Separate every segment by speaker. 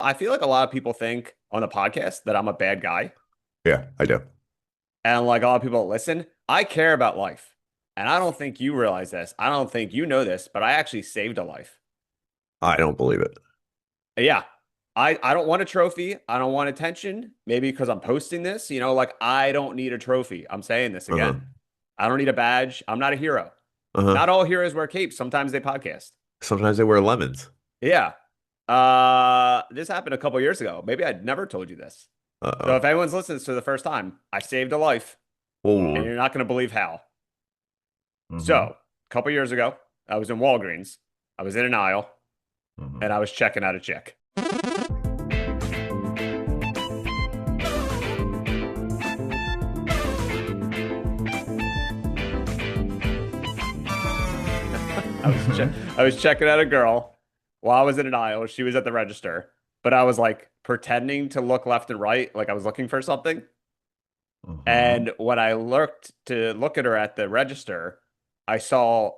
Speaker 1: I feel like a lot of people think on the podcast that I'm a bad guy.
Speaker 2: Yeah, I do.
Speaker 1: And like a lot of people that listen, I care about life. And I don't think you realize this. I don't think you know this, but I actually saved a life.
Speaker 2: I don't believe it.
Speaker 1: Yeah. I don't want a trophy. I don't want attention. Maybe because I'm posting this, like I don't need a trophy. I'm saying this
Speaker 2: Uh-huh.
Speaker 1: again. I don't need a badge. I'm not a hero.
Speaker 2: Uh-huh.
Speaker 1: Not all heroes wear capes. Sometimes they podcast.
Speaker 2: Sometimes they wear lemons.
Speaker 1: Yeah. This happened a couple years ago. Maybe I'd never told you this. So
Speaker 2: Uh-oh.
Speaker 1: if anyone's listening to the first time, I saved a life, and
Speaker 2: Oh.
Speaker 1: you're not going to believe how. So,
Speaker 2: Mm-hmm.
Speaker 1: a couple years ago, I was in Walgreens. I was in an aisle,
Speaker 2: Mm-hmm.
Speaker 1: and I was checking out a chick. I was checking out a girl while I was in an aisle. She was at the register, but I was like pretending to look left and right, like I was looking for something.
Speaker 2: Mm-hmm.
Speaker 1: And when I looked to look at her at the register, I saw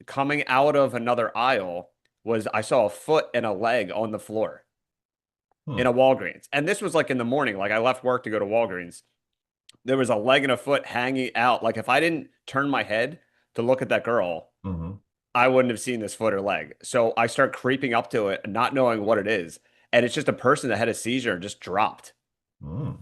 Speaker 1: coming out of another aisle was I saw a foot and a leg on the floor in
Speaker 2: Hmm.
Speaker 1: a Walgreens. And this was like in the morning, like I left work to go to Walgreens. There was a leg and a foot hanging out. Like if I didn't turn my head to look at that girl,
Speaker 2: Mm-hmm.
Speaker 1: I wouldn't have seen this foot or leg. So I start creeping up to it, not knowing what it is. And it's just a person that had a seizure and just dropped.
Speaker 2: Mm.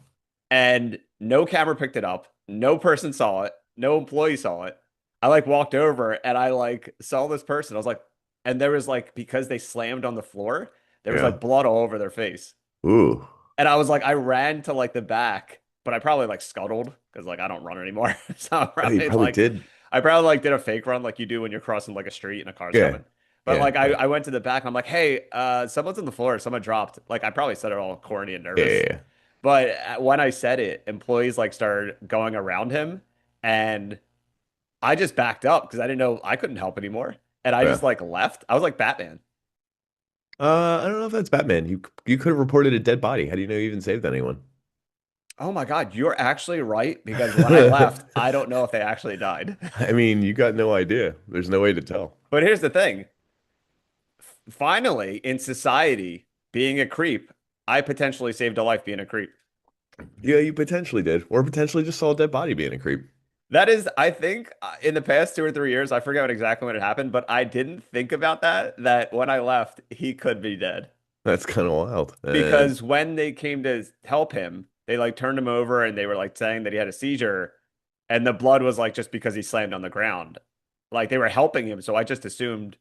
Speaker 1: And no camera picked it up. No person saw it. No employee saw it. I like walked over and I like saw this person. I was like, and there was like, because they slammed on the floor, there was
Speaker 2: Yeah.
Speaker 1: like blood all over their face.
Speaker 2: Ooh.
Speaker 1: And I was like, I ran to like the back, but I probably like scuttled because like I don't run anymore. So
Speaker 2: He probably did.
Speaker 1: I probably like did a fake run like you do when you're crossing like a street and a car's
Speaker 2: Yeah.
Speaker 1: coming. But
Speaker 2: Yeah.
Speaker 1: like
Speaker 2: Yeah.
Speaker 1: I went to the back and I'm like, hey, someone's on the floor. Someone dropped. Like I probably said it all corny and
Speaker 2: Yeah.
Speaker 1: nervous.
Speaker 2: Yeah.
Speaker 1: But when I said it, employees like started going around him and I just backed up because I didn't know I couldn't help anymore. And I
Speaker 2: Yeah.
Speaker 1: just like left. I was like Batman.
Speaker 2: I don't know if that's Batman. You could have reported a dead body. How do you know you even saved anyone?
Speaker 1: Oh my God, you're actually right because when I left, I don't know if they actually died.
Speaker 2: I mean, you got no idea. There's no way to tell.
Speaker 1: But here's the thing. Finally, in society, being a creep, I potentially saved a life being a creep.
Speaker 2: Yeah, you potentially did. Or potentially just saw a dead body being a creep.
Speaker 1: That is, I think, in the past 2 or 3 years, I forget what exactly when it happened, but I didn't think about that when I left, he could be dead.
Speaker 2: That's kind of wild.
Speaker 1: Because when they came to help him, they like turned him over and they were like saying that he had a seizure, and the blood was like just because he slammed on the ground. Like they were helping him, so I just assumed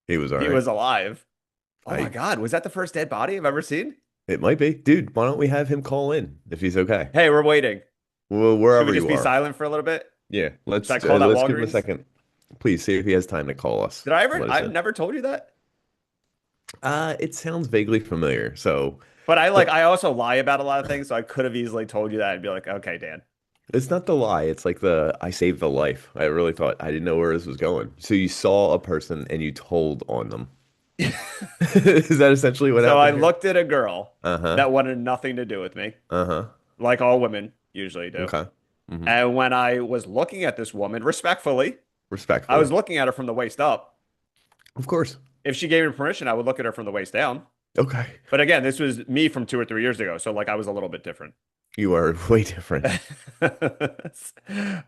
Speaker 2: He was all
Speaker 1: he
Speaker 2: right.
Speaker 1: was alive. Oh my
Speaker 2: I
Speaker 1: God, was that the first dead body I've ever seen?
Speaker 2: It might be. Dude, why don't we have him call in if he's okay?
Speaker 1: Hey, we're waiting.
Speaker 2: Well,
Speaker 1: Should we
Speaker 2: wherever
Speaker 1: just
Speaker 2: you
Speaker 1: be
Speaker 2: are.
Speaker 1: silent for a little bit?
Speaker 2: Yeah,
Speaker 1: Should I call that
Speaker 2: let's give him a
Speaker 1: Walgreens?
Speaker 2: second. Please see if he has time to call us.
Speaker 1: Did I ever?
Speaker 2: Let us
Speaker 1: I've
Speaker 2: in.
Speaker 1: never told you that.
Speaker 2: It sounds vaguely familiar. So,
Speaker 1: But
Speaker 2: but
Speaker 1: I also lie about a lot of things, so I could have easily told you that and be like, okay, Dan.
Speaker 2: it's not the lie. It's like the I saved the life. I really thought I didn't know where this was going. So you saw a person and you told on them. Is that essentially what
Speaker 1: So I
Speaker 2: happened here?
Speaker 1: looked at a girl
Speaker 2: Uh-huh.
Speaker 1: that wanted nothing to do with me,
Speaker 2: Uh-huh.
Speaker 1: like all women usually do.
Speaker 2: Okay. Hmm.
Speaker 1: And when I was looking at this woman respectfully, I
Speaker 2: Respectfully.
Speaker 1: was looking at her from the waist up.
Speaker 2: Of course.
Speaker 1: If she gave me permission, I would look at her from the waist down.
Speaker 2: Okay.
Speaker 1: But again, this was me from 2 or 3 years ago, so like I was a little bit different.
Speaker 2: You are way different.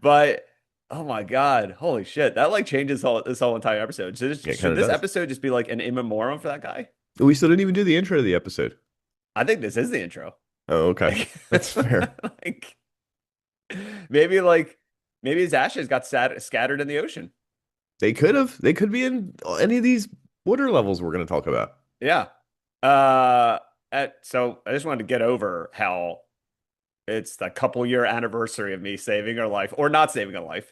Speaker 1: But oh my God, holy shit, that like changes this whole entire episode. So
Speaker 2: Yeah, it kind
Speaker 1: should
Speaker 2: of
Speaker 1: this
Speaker 2: does.
Speaker 1: episode just be like an in memoriam for that guy?
Speaker 2: We still didn't even do the intro to the episode.
Speaker 1: I think this is the intro.
Speaker 2: Oh, okay.
Speaker 1: Like,
Speaker 2: That's fair.
Speaker 1: like maybe like maybe his ashes got scattered in the ocean.
Speaker 2: They could have. They could be in any of these water levels we're going to talk about.
Speaker 1: Yeah. Uh, so I just wanted to get over how it's the couple year anniversary of me saving her life or not saving a life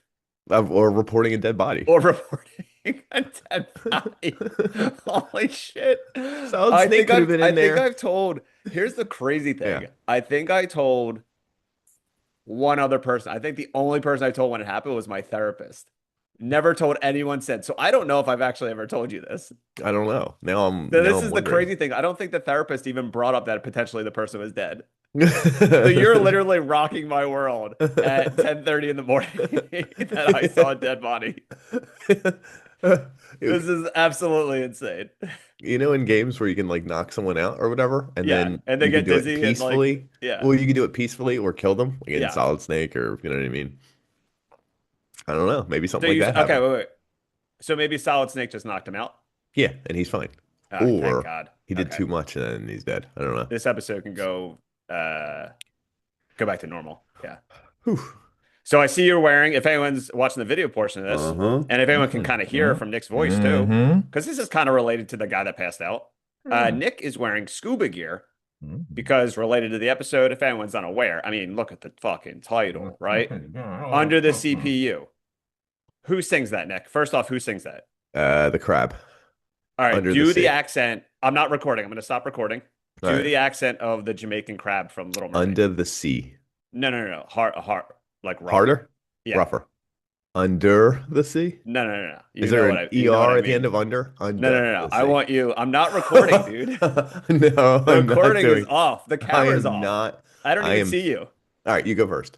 Speaker 2: Or reporting a dead body.
Speaker 1: or reporting a dead body. Holy shit.
Speaker 2: Solid Snake could have been
Speaker 1: I
Speaker 2: in
Speaker 1: think
Speaker 2: there.
Speaker 1: I've told, here's the crazy
Speaker 2: Yeah.
Speaker 1: thing. I think I told one other person. I think the only person I told when it happened was my therapist. Never told anyone since. So I don't know if I've actually ever told you this.
Speaker 2: I don't know.
Speaker 1: So
Speaker 2: Now
Speaker 1: this
Speaker 2: I'm
Speaker 1: is the
Speaker 2: wondering.
Speaker 1: crazy thing. I don't think the therapist even brought up that potentially the person was dead. So you're literally rocking my world at 10:30 in the morning that I saw a dead body. This is absolutely insane.
Speaker 2: You know, in games where you can like knock someone out or whatever, and
Speaker 1: Yeah,
Speaker 2: then
Speaker 1: and they
Speaker 2: you can
Speaker 1: get
Speaker 2: do it
Speaker 1: dizzy and like,
Speaker 2: peacefully.
Speaker 1: yeah,
Speaker 2: Well, you can do it peacefully or kill them, like in
Speaker 1: yeah.
Speaker 2: Solid Snake, or you know what I mean. I don't know. Maybe
Speaker 1: So
Speaker 2: something like
Speaker 1: you
Speaker 2: that
Speaker 1: okay?
Speaker 2: happened.
Speaker 1: Wait. So maybe Solid Snake just knocked him out.
Speaker 2: Yeah, and he's fine.
Speaker 1: Oh, thank
Speaker 2: Or
Speaker 1: God.
Speaker 2: he did
Speaker 1: Okay,
Speaker 2: too much and then he's dead. I don't know.
Speaker 1: this episode can uh go back to normal. Yeah.
Speaker 2: Whew.
Speaker 1: So I see you're wearing. If anyone's watching the video portion of this,
Speaker 2: Uh-huh.
Speaker 1: and if anyone can kind of hear
Speaker 2: Mm-hmm.
Speaker 1: from Nick's voice too,
Speaker 2: Mm-hmm.
Speaker 1: because this is kind of related to the guy that passed out. Nick is wearing scuba gear
Speaker 2: Mm-hmm.
Speaker 1: because related to the episode. If anyone's unaware, I mean, look at the fucking title, right? Under the CPU. Who sings that, Nick? First off, who sings that?
Speaker 2: The crab
Speaker 1: All right,
Speaker 2: under the
Speaker 1: do the
Speaker 2: sea.
Speaker 1: accent. I'm not recording. I'm going to stop recording.
Speaker 2: All
Speaker 1: Do
Speaker 2: right.
Speaker 1: the accent of the Jamaican crab from Little Mermaid.
Speaker 2: Under the sea.
Speaker 1: No, no, no, no. Hard, like rougher.
Speaker 2: Harder?
Speaker 1: Yeah.
Speaker 2: Rougher. Under the sea?
Speaker 1: No, no, no, no.
Speaker 2: Is there an
Speaker 1: You know what
Speaker 2: ER
Speaker 1: I
Speaker 2: at the
Speaker 1: mean.
Speaker 2: end of under?
Speaker 1: No, no,
Speaker 2: Under
Speaker 1: no, no.
Speaker 2: the
Speaker 1: I
Speaker 2: sea.
Speaker 1: want you. I'm not recording, dude.
Speaker 2: No,
Speaker 1: The
Speaker 2: I'm not
Speaker 1: recording is
Speaker 2: doing.
Speaker 1: off. The
Speaker 2: I
Speaker 1: camera's
Speaker 2: am
Speaker 1: off.
Speaker 2: not.
Speaker 1: I don't
Speaker 2: I
Speaker 1: even
Speaker 2: am.
Speaker 1: see you.
Speaker 2: All right, you go first.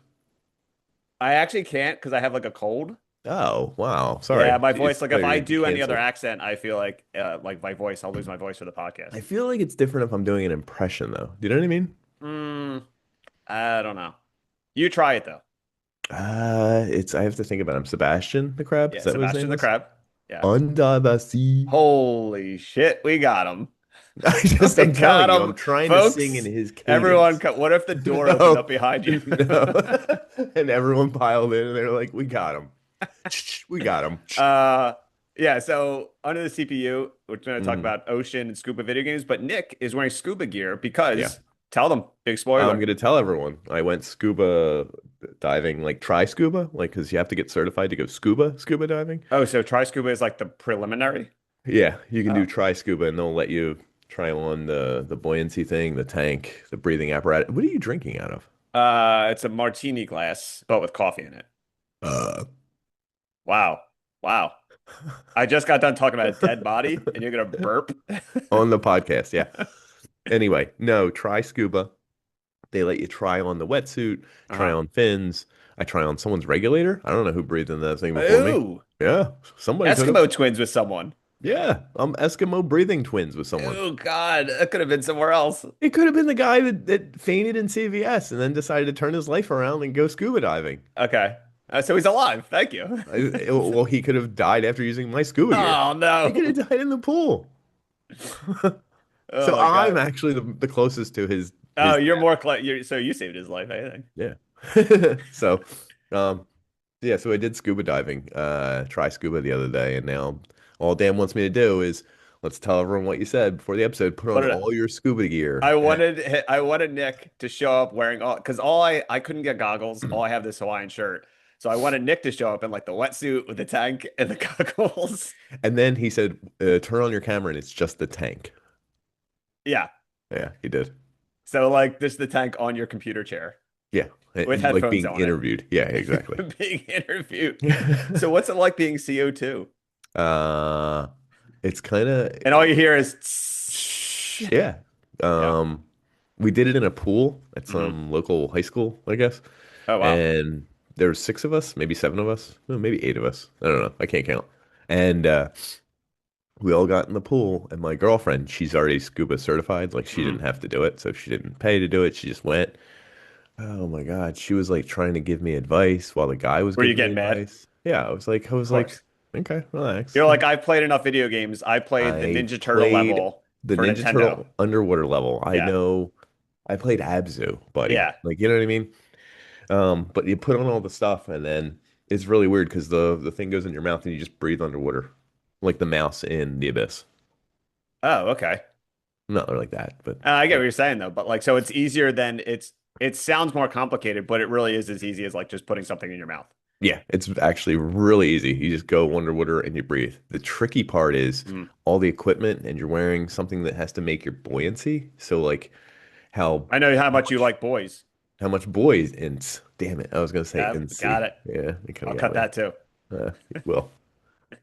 Speaker 1: I actually can't because I have like a cold.
Speaker 2: Oh, wow.
Speaker 1: Yeah,
Speaker 2: Sorry.
Speaker 1: my voice.
Speaker 2: Jeez.
Speaker 1: Like
Speaker 2: Thought
Speaker 1: if
Speaker 2: you were
Speaker 1: I
Speaker 2: gonna get
Speaker 1: do any other
Speaker 2: canceled.
Speaker 1: accent, I feel like my voice. I'll lose my voice for the podcast.
Speaker 2: I feel like it's different if I'm doing an impression though. Do you know what I mean?
Speaker 1: Mm, I don't know. You try it though.
Speaker 2: It's I have to think about him. Sebastian the crab? Is
Speaker 1: Yeah,
Speaker 2: that what his name
Speaker 1: Sebastian the
Speaker 2: was?
Speaker 1: crab. Yeah.
Speaker 2: Under the sea.
Speaker 1: Holy shit, we got him. We
Speaker 2: I'm telling
Speaker 1: got
Speaker 2: you, I'm
Speaker 1: him,
Speaker 2: trying to sing in
Speaker 1: folks.
Speaker 2: his
Speaker 1: Everyone,
Speaker 2: cadence.
Speaker 1: what if the door opened up
Speaker 2: No,
Speaker 1: behind you?
Speaker 2: no. And everyone piled in and they're like, we got him. We got him.
Speaker 1: Uh, yeah. So under the CPU, we're going to talk
Speaker 2: Mhm.
Speaker 1: about ocean and scuba video games. But Nick is wearing scuba gear
Speaker 2: Yeah.
Speaker 1: because tell them, big
Speaker 2: I'm
Speaker 1: spoiler.
Speaker 2: gonna tell everyone. I went scuba diving, like try scuba, like because you have to get certified to go scuba diving.
Speaker 1: Oh, so try scuba is like the preliminary.
Speaker 2: Yeah, you can do
Speaker 1: Oh,
Speaker 2: try scuba and they'll let you try on the buoyancy thing, the tank, the breathing apparatus. What are you drinking out of?
Speaker 1: it's a martini glass, but with coffee in it.
Speaker 2: Uh,
Speaker 1: Wow, wow. I just got done talking about a dead body, and you're gonna burp.
Speaker 2: on the podcast, yeah. Anyway, no, try scuba. They let you try on the wetsuit, try
Speaker 1: Uh-huh.
Speaker 2: on fins. I try on someone's regulator. I don't know who breathed in that thing before me.
Speaker 1: Ooh,
Speaker 2: Yeah, somebody could have.
Speaker 1: Eskimo twins with someone.
Speaker 2: Yeah, I'm Eskimo breathing twins with someone.
Speaker 1: Oh God, that could have been somewhere else.
Speaker 2: It could have been the guy that fainted in CVS and then decided to turn his life around and go scuba diving.
Speaker 1: Okay, so he's alive. Thank you.
Speaker 2: Well, he could have died after using my scuba gear.
Speaker 1: Oh
Speaker 2: He could
Speaker 1: no.
Speaker 2: have died in the pool.
Speaker 1: Oh
Speaker 2: So
Speaker 1: my
Speaker 2: I'm
Speaker 1: God.
Speaker 2: actually the closest to
Speaker 1: Oh,
Speaker 2: his
Speaker 1: you're
Speaker 2: death.
Speaker 1: more so you saved his life, I think.
Speaker 2: Yeah. So, um, yeah. So I did scuba diving. Try scuba the other day, and now all Dan wants me to do is let's tell everyone what you said before the episode. Put on
Speaker 1: But
Speaker 2: all your scuba gear.
Speaker 1: I wanted Nick to show up wearing all because I couldn't get goggles. All I have this Hawaiian shirt. So I wanted Nick to show up in like the wetsuit with the tank and the goggles.
Speaker 2: And then he said, "Turn on your camera, and it's just the tank."
Speaker 1: Yeah.
Speaker 2: Yeah, he did.
Speaker 1: So like this the tank on your computer chair
Speaker 2: Yeah,
Speaker 1: with
Speaker 2: like
Speaker 1: headphones
Speaker 2: being
Speaker 1: on it.
Speaker 2: interviewed. Yeah, exactly.
Speaker 1: Being interviewed. So what's it like being CO2?
Speaker 2: Uh, it's kind of
Speaker 1: And all you hear is
Speaker 2: yeah.
Speaker 1: yeah.
Speaker 2: Um, we did it in a pool at
Speaker 1: Hmm.
Speaker 2: some local high school, I guess.
Speaker 1: Oh wow.
Speaker 2: And there were six of us, maybe seven of us, well, maybe eight of us. I don't know. I can't count. And we all got in the pool, and my girlfriend, she's already scuba certified. Like she didn't
Speaker 1: Hmm.
Speaker 2: have to do it, so she didn't pay to do it. She just went. Oh my God, she was like trying to give me advice while the guy was
Speaker 1: Were you
Speaker 2: giving me
Speaker 1: getting mad?
Speaker 2: advice. Yeah, I
Speaker 1: Of
Speaker 2: was like,
Speaker 1: course.
Speaker 2: okay, relax.
Speaker 1: You're like, I've played enough video games. I played the
Speaker 2: I
Speaker 1: Ninja Turtle
Speaker 2: played
Speaker 1: level
Speaker 2: the
Speaker 1: for
Speaker 2: Ninja
Speaker 1: Nintendo.
Speaker 2: Turtle underwater level. I
Speaker 1: Yeah.
Speaker 2: know I played Abzu, buddy.
Speaker 1: Yeah.
Speaker 2: Like, you know what I mean? But you put on all the stuff and then it's really weird because the thing goes in your mouth and you just breathe underwater. Like the mouse in the abyss.
Speaker 1: Oh, okay.
Speaker 2: Not like that, but
Speaker 1: I get
Speaker 2: yeah.
Speaker 1: what you're saying though, but like, so it's easier than it sounds more complicated, but it really is as easy as like just putting something in your mouth.
Speaker 2: Yeah, it's actually really easy. You just go underwater and you breathe. The tricky part is
Speaker 1: Mm.
Speaker 2: all the equipment and you're wearing something that has to make your buoyancy. So like how
Speaker 1: I know how much you
Speaker 2: much
Speaker 1: like boys.
Speaker 2: buoyance. Damn it. I was gonna say
Speaker 1: Yep, got
Speaker 2: NC.
Speaker 1: it.
Speaker 2: Yeah, it kind
Speaker 1: I'll
Speaker 2: of got
Speaker 1: cut
Speaker 2: me.
Speaker 1: that too.
Speaker 2: It will.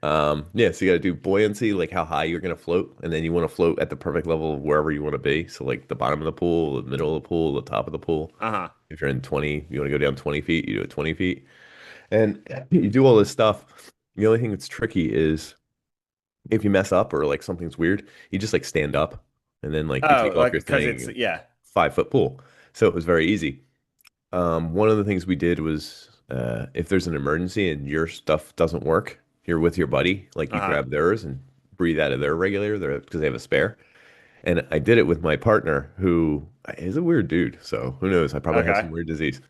Speaker 2: Yeah, so you gotta do buoyancy, like how high you're gonna float, and then you want to float at the perfect level of wherever you want to be. So like the bottom of the pool, the middle of the pool, the top of the pool.
Speaker 1: Uh-huh.
Speaker 2: If you're in 20, you want to go down 20 feet, you do it 20 feet. And you do all this stuff. The only thing that's tricky is if you mess up or like something's weird, you just like stand up and then like you
Speaker 1: Oh,
Speaker 2: take off
Speaker 1: like
Speaker 2: your
Speaker 1: because
Speaker 2: thing
Speaker 1: it's
Speaker 2: and
Speaker 1: yeah.
Speaker 2: 5 foot pool. So it was very easy. One of the things we did was if there's an emergency and your stuff doesn't work, you're with your buddy, like you
Speaker 1: Uh-huh.
Speaker 2: grab theirs and breathe out of their regulator there because they have a spare. And I did it with my partner, who is a weird dude. So who knows? I probably have
Speaker 1: Okay.
Speaker 2: some weird disease.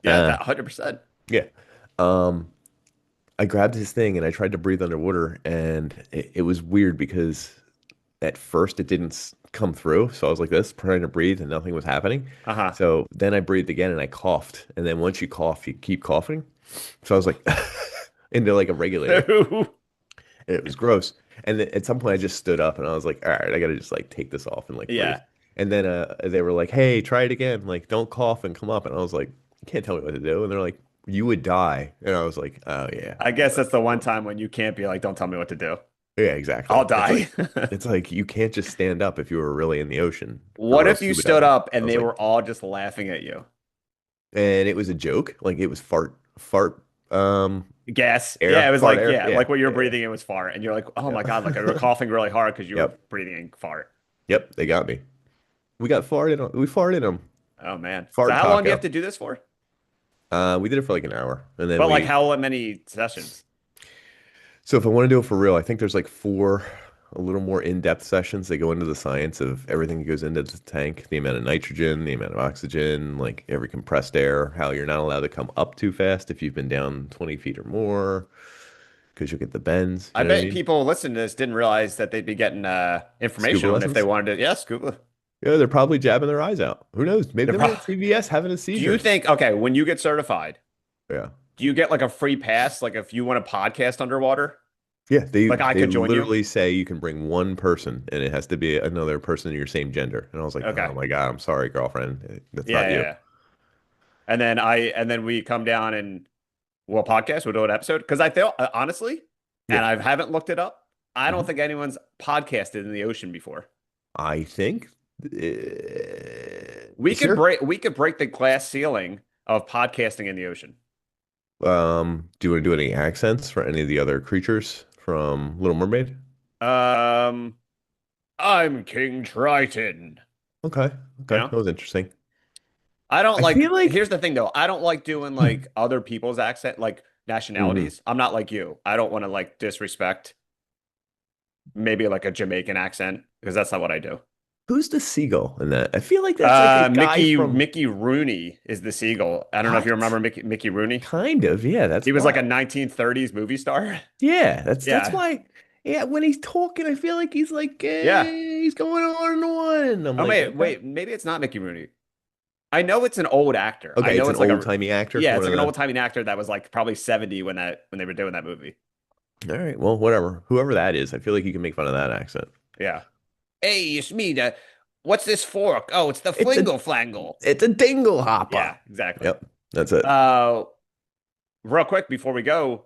Speaker 1: Yeah,
Speaker 2: Uh,
Speaker 1: that 100%.
Speaker 2: yeah. Um, I grabbed his thing and I tried to breathe underwater, and it was weird because at first it didn't come through. So I was like this, trying to breathe, and nothing was happening.
Speaker 1: Uh-huh.
Speaker 2: So then I breathed again and I coughed. And then once you cough, you keep coughing. So I was like into like a regulator, and it was gross. And then at some point I just stood up and I was like, all right, I gotta just like take this off and like breathe.
Speaker 1: Yeah.
Speaker 2: And then they were like, hey, try it again. Like, don't cough and come up. And I was like, you can't tell me what to do. And they're like, you would die. And I was like, oh yeah,
Speaker 1: I guess that's the one time when you can't be like, don't tell me what to do.
Speaker 2: yeah, exactly.
Speaker 1: I'll die.
Speaker 2: It's like you can't just stand up if you were really in the ocean for
Speaker 1: What
Speaker 2: real
Speaker 1: if you
Speaker 2: scuba
Speaker 1: stood
Speaker 2: diving.
Speaker 1: up
Speaker 2: I
Speaker 1: and
Speaker 2: was
Speaker 1: they
Speaker 2: like,
Speaker 1: were all just laughing at you?
Speaker 2: and it was a joke. Like it was
Speaker 1: Gas. Yeah, it
Speaker 2: air,
Speaker 1: was
Speaker 2: fart
Speaker 1: like,
Speaker 2: air.
Speaker 1: yeah,
Speaker 2: Yeah,
Speaker 1: like what you're
Speaker 2: yeah,
Speaker 1: breathing in was fart. And you're like, oh
Speaker 2: yeah.
Speaker 1: my God, like you were coughing really hard because you were
Speaker 2: Yep,
Speaker 1: breathing in fart.
Speaker 2: yep. They got me. We got farted on. We farted them.
Speaker 1: Oh man. So
Speaker 2: Fart
Speaker 1: how long do you have
Speaker 2: taco.
Speaker 1: to do this for?
Speaker 2: We did it for like an hour, and then
Speaker 1: But like
Speaker 2: we.
Speaker 1: how many sessions?
Speaker 2: So if I want to do it for real, I think there's like four, a little more in-depth sessions. They go into the science of everything that goes into the tank, the amount of nitrogen, the amount of oxygen, like every compressed air, how you're not allowed to come up too fast if you've been down 20 feet or more, because you'll get the bends.
Speaker 1: I
Speaker 2: You know what I
Speaker 1: bet
Speaker 2: mean?
Speaker 1: people listening to this didn't realize that they'd be getting
Speaker 2: Scuba
Speaker 1: information on if they
Speaker 2: lessons.
Speaker 1: wanted to. Yeah, scuba.
Speaker 2: Yeah, they're probably jabbing their eyes out. Who knows? Maybe
Speaker 1: They're
Speaker 2: they're
Speaker 1: probably,
Speaker 2: at CVS having a
Speaker 1: do you
Speaker 2: seizure.
Speaker 1: think, okay, when you get certified,
Speaker 2: Yeah.
Speaker 1: do you get like a free pass? Like if you want to podcast underwater,
Speaker 2: Yeah, they
Speaker 1: like I
Speaker 2: they
Speaker 1: could join you?
Speaker 2: literally say you can bring one person and it has to be another person in your same gender. And I was like,
Speaker 1: Okay.
Speaker 2: "Oh my God, I'm sorry, girlfriend. That's
Speaker 1: Yeah,
Speaker 2: not
Speaker 1: yeah,
Speaker 2: you."
Speaker 1: yeah. And then we come down and we'll podcast, we'll do an episode. Because I feel honestly,
Speaker 2: Yeah.
Speaker 1: and I haven't looked it up, I don't
Speaker 2: Mhm.
Speaker 1: think anyone's podcasted in the ocean before.
Speaker 2: I think sure.
Speaker 1: We could break the glass ceiling of podcasting in the ocean.
Speaker 2: Do you want to do any accents for any of the other creatures from Little Mermaid?
Speaker 1: Um, I'm King Triton.
Speaker 2: Okay.
Speaker 1: You
Speaker 2: Okay.
Speaker 1: know?
Speaker 2: That was interesting.
Speaker 1: I don't
Speaker 2: I feel
Speaker 1: like,
Speaker 2: like
Speaker 1: here's the thing though. I don't like doing like other people's accent, like
Speaker 2: Mhm.
Speaker 1: nationalities. I'm not like you. I don't want to like disrespect maybe like a Jamaican accent because that's not what I do.
Speaker 2: Who's the seagull in that? I feel like that's like a guy from
Speaker 1: Mickey Rooney is the seagull. I don't know if you
Speaker 2: what?
Speaker 1: remember Mickey Rooney.
Speaker 2: Kind of. Yeah,
Speaker 1: He
Speaker 2: that's
Speaker 1: was like a
Speaker 2: wild.
Speaker 1: 1930s movie star.
Speaker 2: Yeah, that's
Speaker 1: Yeah.
Speaker 2: why. Yeah, when he's talking, I feel like he's like
Speaker 1: Yeah.
Speaker 2: he's going on and on. I'm
Speaker 1: Oh,
Speaker 2: like,
Speaker 1: wait,
Speaker 2: okay,
Speaker 1: wait, maybe it's not Mickey Rooney. I know it's an old actor. I
Speaker 2: okay,
Speaker 1: know
Speaker 2: it's an
Speaker 1: it's like
Speaker 2: old
Speaker 1: a
Speaker 2: timey actor.
Speaker 1: yeah,
Speaker 2: One
Speaker 1: it's
Speaker 2: of
Speaker 1: like an
Speaker 2: the.
Speaker 1: old-timey actor that was like probably 70 when they were doing that movie.
Speaker 2: All right, well, whatever. Whoever that is, I feel like you can make fun of that accent.
Speaker 1: Yeah. Hey, it's me. What's this fork? Oh, it's the
Speaker 2: It's a
Speaker 1: flingle flangle.
Speaker 2: it's a dingle hopper.
Speaker 1: Yeah, exactly.
Speaker 2: Yep, that's it.
Speaker 1: Uh, real quick before we go,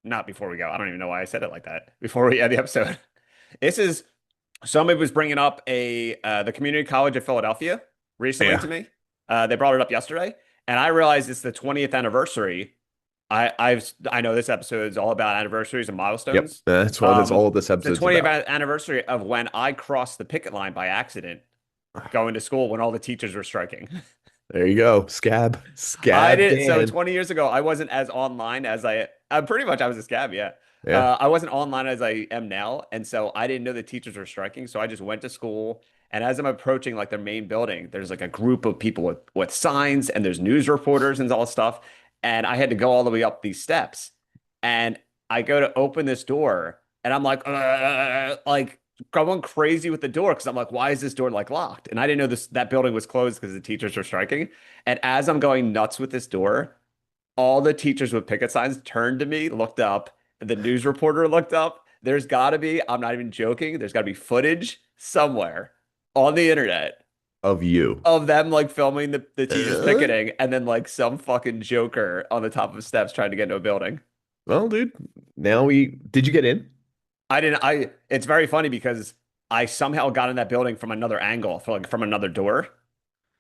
Speaker 1: not before we go. I don't even know why I said it like that. Before we end the episode, this is somebody was bringing up a the Community College of Philadelphia recently to
Speaker 2: Yeah.
Speaker 1: me. They brought it up yesterday, and I realized it's the 20th anniversary. I know this episode is all about anniversaries and
Speaker 2: Yep.
Speaker 1: milestones.
Speaker 2: That's what that's all this
Speaker 1: It's the
Speaker 2: episode's
Speaker 1: 20th
Speaker 2: about.
Speaker 1: anniversary of when I crossed the picket line by accident going to school when all the teachers were striking.
Speaker 2: There you go.
Speaker 1: I
Speaker 2: Scab
Speaker 1: did so
Speaker 2: Dan.
Speaker 1: 20 years ago, I wasn't as online as I pretty much I was a scab, yeah.
Speaker 2: Yeah.
Speaker 1: I wasn't online as I am now, and so I didn't know the teachers were striking. So I just went to school, and as I'm approaching like their main building, there's like a group of people with signs, and there's news reporters and all this stuff, and I had to go all the way up these steps, and I go to open this door, and I'm like going crazy with the door because I'm like, why is this door like locked? And I didn't know this that building was closed because the teachers were striking. And as I'm going nuts with this door, all the teachers with picket signs turned to me, looked up, and the news reporter looked up. There's got to be, I'm not even joking, there's got to be footage somewhere on the internet
Speaker 2: Of you.
Speaker 1: of them like filming the teachers
Speaker 2: Uh,
Speaker 1: picketing and then like some fucking joker on the top of steps trying to get into a building.
Speaker 2: well, dude, now we did you get in?
Speaker 1: I didn't, it's very funny because I somehow got in that building from another angle, from another door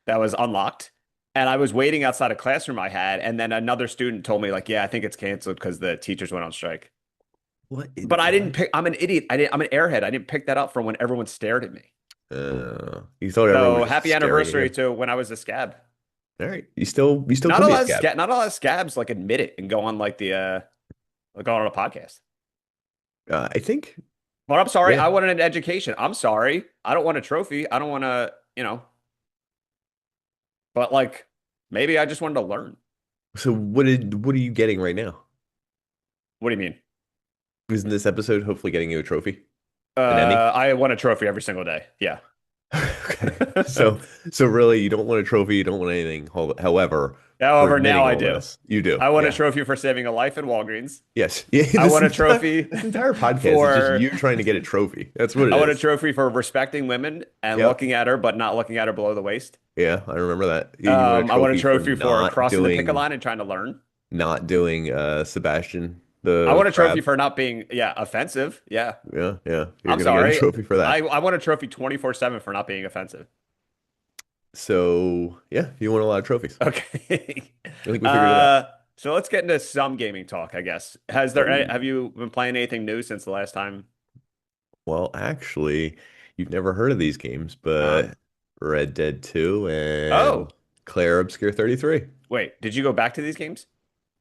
Speaker 1: that was unlocked. And I was waiting outside a classroom I had, and then another student told me, like, yeah, I think it's canceled because the teachers went on strike.
Speaker 2: What?
Speaker 1: But I didn't
Speaker 2: What?
Speaker 1: pick. I'm an idiot. I'm an airhead. I didn't pick that up from when everyone stared at me.
Speaker 2: You thought everyone
Speaker 1: So
Speaker 2: was just
Speaker 1: happy
Speaker 2: staring at
Speaker 1: anniversary
Speaker 2: you.
Speaker 1: to when I was a scab.
Speaker 2: All right. You still could be a scab.
Speaker 1: Not a lot of scabs like admit it and go on like like go on a podcast.
Speaker 2: I think,
Speaker 1: But I'm sorry,
Speaker 2: yeah.
Speaker 1: I wanted an education. I'm sorry. I don't want a trophy. I don't want to, but like maybe I just wanted to learn.
Speaker 2: So what are you getting right now?
Speaker 1: What do you mean?
Speaker 2: Isn't this episode hopefully getting you a trophy? An Emmy?
Speaker 1: I want a trophy every single day. Yeah.
Speaker 2: Okay. So really you don't want a trophy, you don't want anything. However, for
Speaker 1: However, now
Speaker 2: admitting
Speaker 1: I
Speaker 2: all
Speaker 1: do.
Speaker 2: this, you do.
Speaker 1: I want a
Speaker 2: Yeah.
Speaker 1: trophy for saving a life in Walgreens.
Speaker 2: Yes. Yeah,
Speaker 1: I want a trophy
Speaker 2: this entire podcast is just
Speaker 1: for
Speaker 2: you trying to get a trophy. That's what it
Speaker 1: I want a
Speaker 2: is.
Speaker 1: trophy for respecting women and
Speaker 2: Yep.
Speaker 1: looking at her, but not looking at her below the waist.
Speaker 2: Yeah, I remember that. You want a
Speaker 1: I want a
Speaker 2: trophy for
Speaker 1: trophy for crossing the picket line and trying to learn.
Speaker 2: not doing Sebastian
Speaker 1: I
Speaker 2: the
Speaker 1: want a trophy
Speaker 2: crab.
Speaker 1: for not being, yeah, offensive. Yeah.
Speaker 2: Yeah, yeah. You're
Speaker 1: I'm
Speaker 2: gonna get a
Speaker 1: sorry.
Speaker 2: trophy for that.
Speaker 1: I want a trophy 24/7 for not being offensive.
Speaker 2: So yeah, you want a lot of trophies.
Speaker 1: Okay.
Speaker 2: I think we figured it out.
Speaker 1: So let's get into some gaming talk, I guess.
Speaker 2: Oh,
Speaker 1: Have you been playing anything new since the last time?
Speaker 2: well, actually, you've never heard of these games,
Speaker 1: Uh,
Speaker 2: but Red Dead 2 and
Speaker 1: oh,
Speaker 2: Claire Obscure 33.
Speaker 1: wait, did you go back to these games?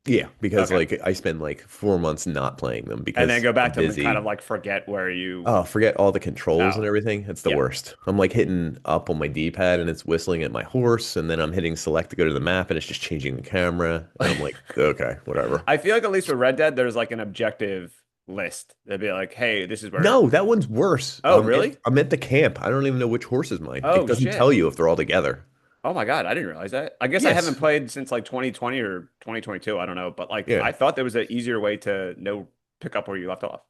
Speaker 2: Yeah, because
Speaker 1: Okay.
Speaker 2: like I spend like 4 months not playing them
Speaker 1: And then
Speaker 2: because
Speaker 1: go back
Speaker 2: I'm
Speaker 1: to them and kind of
Speaker 2: busy.
Speaker 1: like forget where you,
Speaker 2: Oh, forget all the controls and
Speaker 1: oh,
Speaker 2: everything. It's the
Speaker 1: yeah.
Speaker 2: worst. I'm like hitting up on my D-pad and it's whistling at my horse, and then I'm hitting select to go to the map and it's just changing the camera. And I'm like, okay, whatever.
Speaker 1: I feel like at least with Red Dead, there's like an objective list. They'd be like, hey, this is where,
Speaker 2: No, that one's worse.
Speaker 1: oh, really?
Speaker 2: I'm at the camp. I don't even know which horse is mine. It
Speaker 1: Oh,
Speaker 2: doesn't tell
Speaker 1: shit.
Speaker 2: you if they're all together.
Speaker 1: Oh my God, I didn't realize that. I guess I haven't
Speaker 2: Yes.
Speaker 1: played since like 2020 or 2022. I don't know, but like
Speaker 2: Yeah.
Speaker 1: I thought there was an easier way to know pick up where you left off.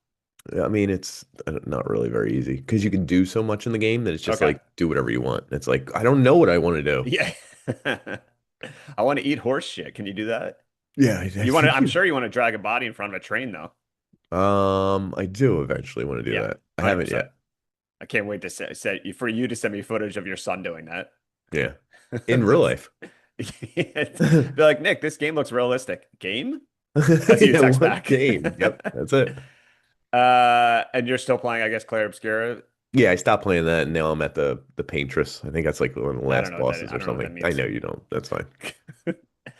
Speaker 2: I mean, it's not really very easy because you can do so much in the game that it's just
Speaker 1: Okay.
Speaker 2: like do whatever you want. It's like I don't know what I want to do.
Speaker 1: Yeah. I want to eat horse shit. Can you do that?
Speaker 2: Yeah, I
Speaker 1: You want to,
Speaker 2: think
Speaker 1: I'm
Speaker 2: you.
Speaker 1: sure you want to drag a body in front of a train though.
Speaker 2: I do eventually want to do
Speaker 1: Yeah,
Speaker 2: that. I haven't
Speaker 1: 100%.
Speaker 2: yet.
Speaker 1: I can't wait to for you to send me footage of your son doing that.
Speaker 2: Yeah, in real life.
Speaker 1: Be like, Nick, this game looks realistic. Game? That's what you
Speaker 2: Yeah,
Speaker 1: text
Speaker 2: what
Speaker 1: back.
Speaker 2: game? Yep, that's it.
Speaker 1: And you're still playing, I guess, Claire Obscura.
Speaker 2: Yeah, I stopped playing that and now I'm at the Paintress. I think that's like one of the
Speaker 1: I don't
Speaker 2: last
Speaker 1: know what that is.
Speaker 2: bosses
Speaker 1: I
Speaker 2: or
Speaker 1: don't know what that
Speaker 2: something. I
Speaker 1: means.
Speaker 2: know you don't. That's fine.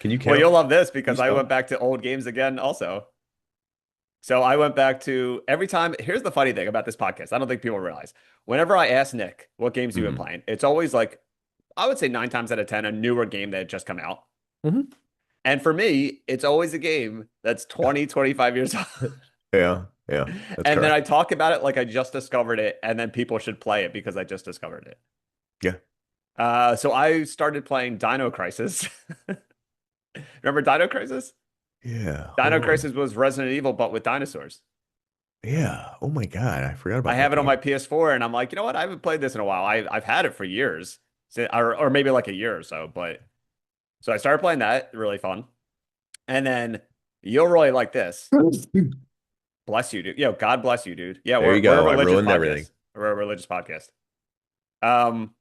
Speaker 2: Can you
Speaker 1: Well,
Speaker 2: count?
Speaker 1: you'll love this
Speaker 2: You
Speaker 1: because I went
Speaker 2: spell?
Speaker 1: back to old games again also. So I went back to every time. Here's the funny thing about this podcast. I don't think people realize. Whenever I ask Nick, what games have you been
Speaker 2: Hmm.
Speaker 1: playing? It's always like, I would say 9 times out of 10, a newer game that had just come out.
Speaker 2: Hmm.
Speaker 1: And for me, it's always a game that's 20, 25 years old.
Speaker 2: Yeah, yeah, that's
Speaker 1: And then I
Speaker 2: correct.
Speaker 1: talk about it like I just discovered it, and then people should play it because I just discovered it.
Speaker 2: Yeah,
Speaker 1: So I started playing Dino Crisis. Remember Dino Crisis?
Speaker 2: yeah.
Speaker 1: Dino
Speaker 2: Hold on.
Speaker 1: Crisis was Resident Evil, but with dinosaurs.
Speaker 2: Yeah. Oh my God, I forgot
Speaker 1: I
Speaker 2: about that
Speaker 1: have it on my
Speaker 2: game.
Speaker 1: PS4, and I'm like, you know what? I haven't played this in a while. I've had it for years, or maybe like a year or so. But so I started playing that, really fun. And then you'll really like this. Bless you, dude. Yo, God bless you, dude. Yeah,
Speaker 2: There you
Speaker 1: we're a
Speaker 2: go. I
Speaker 1: religious
Speaker 2: ruined everything.
Speaker 1: podcast. We're a religious podcast. Um,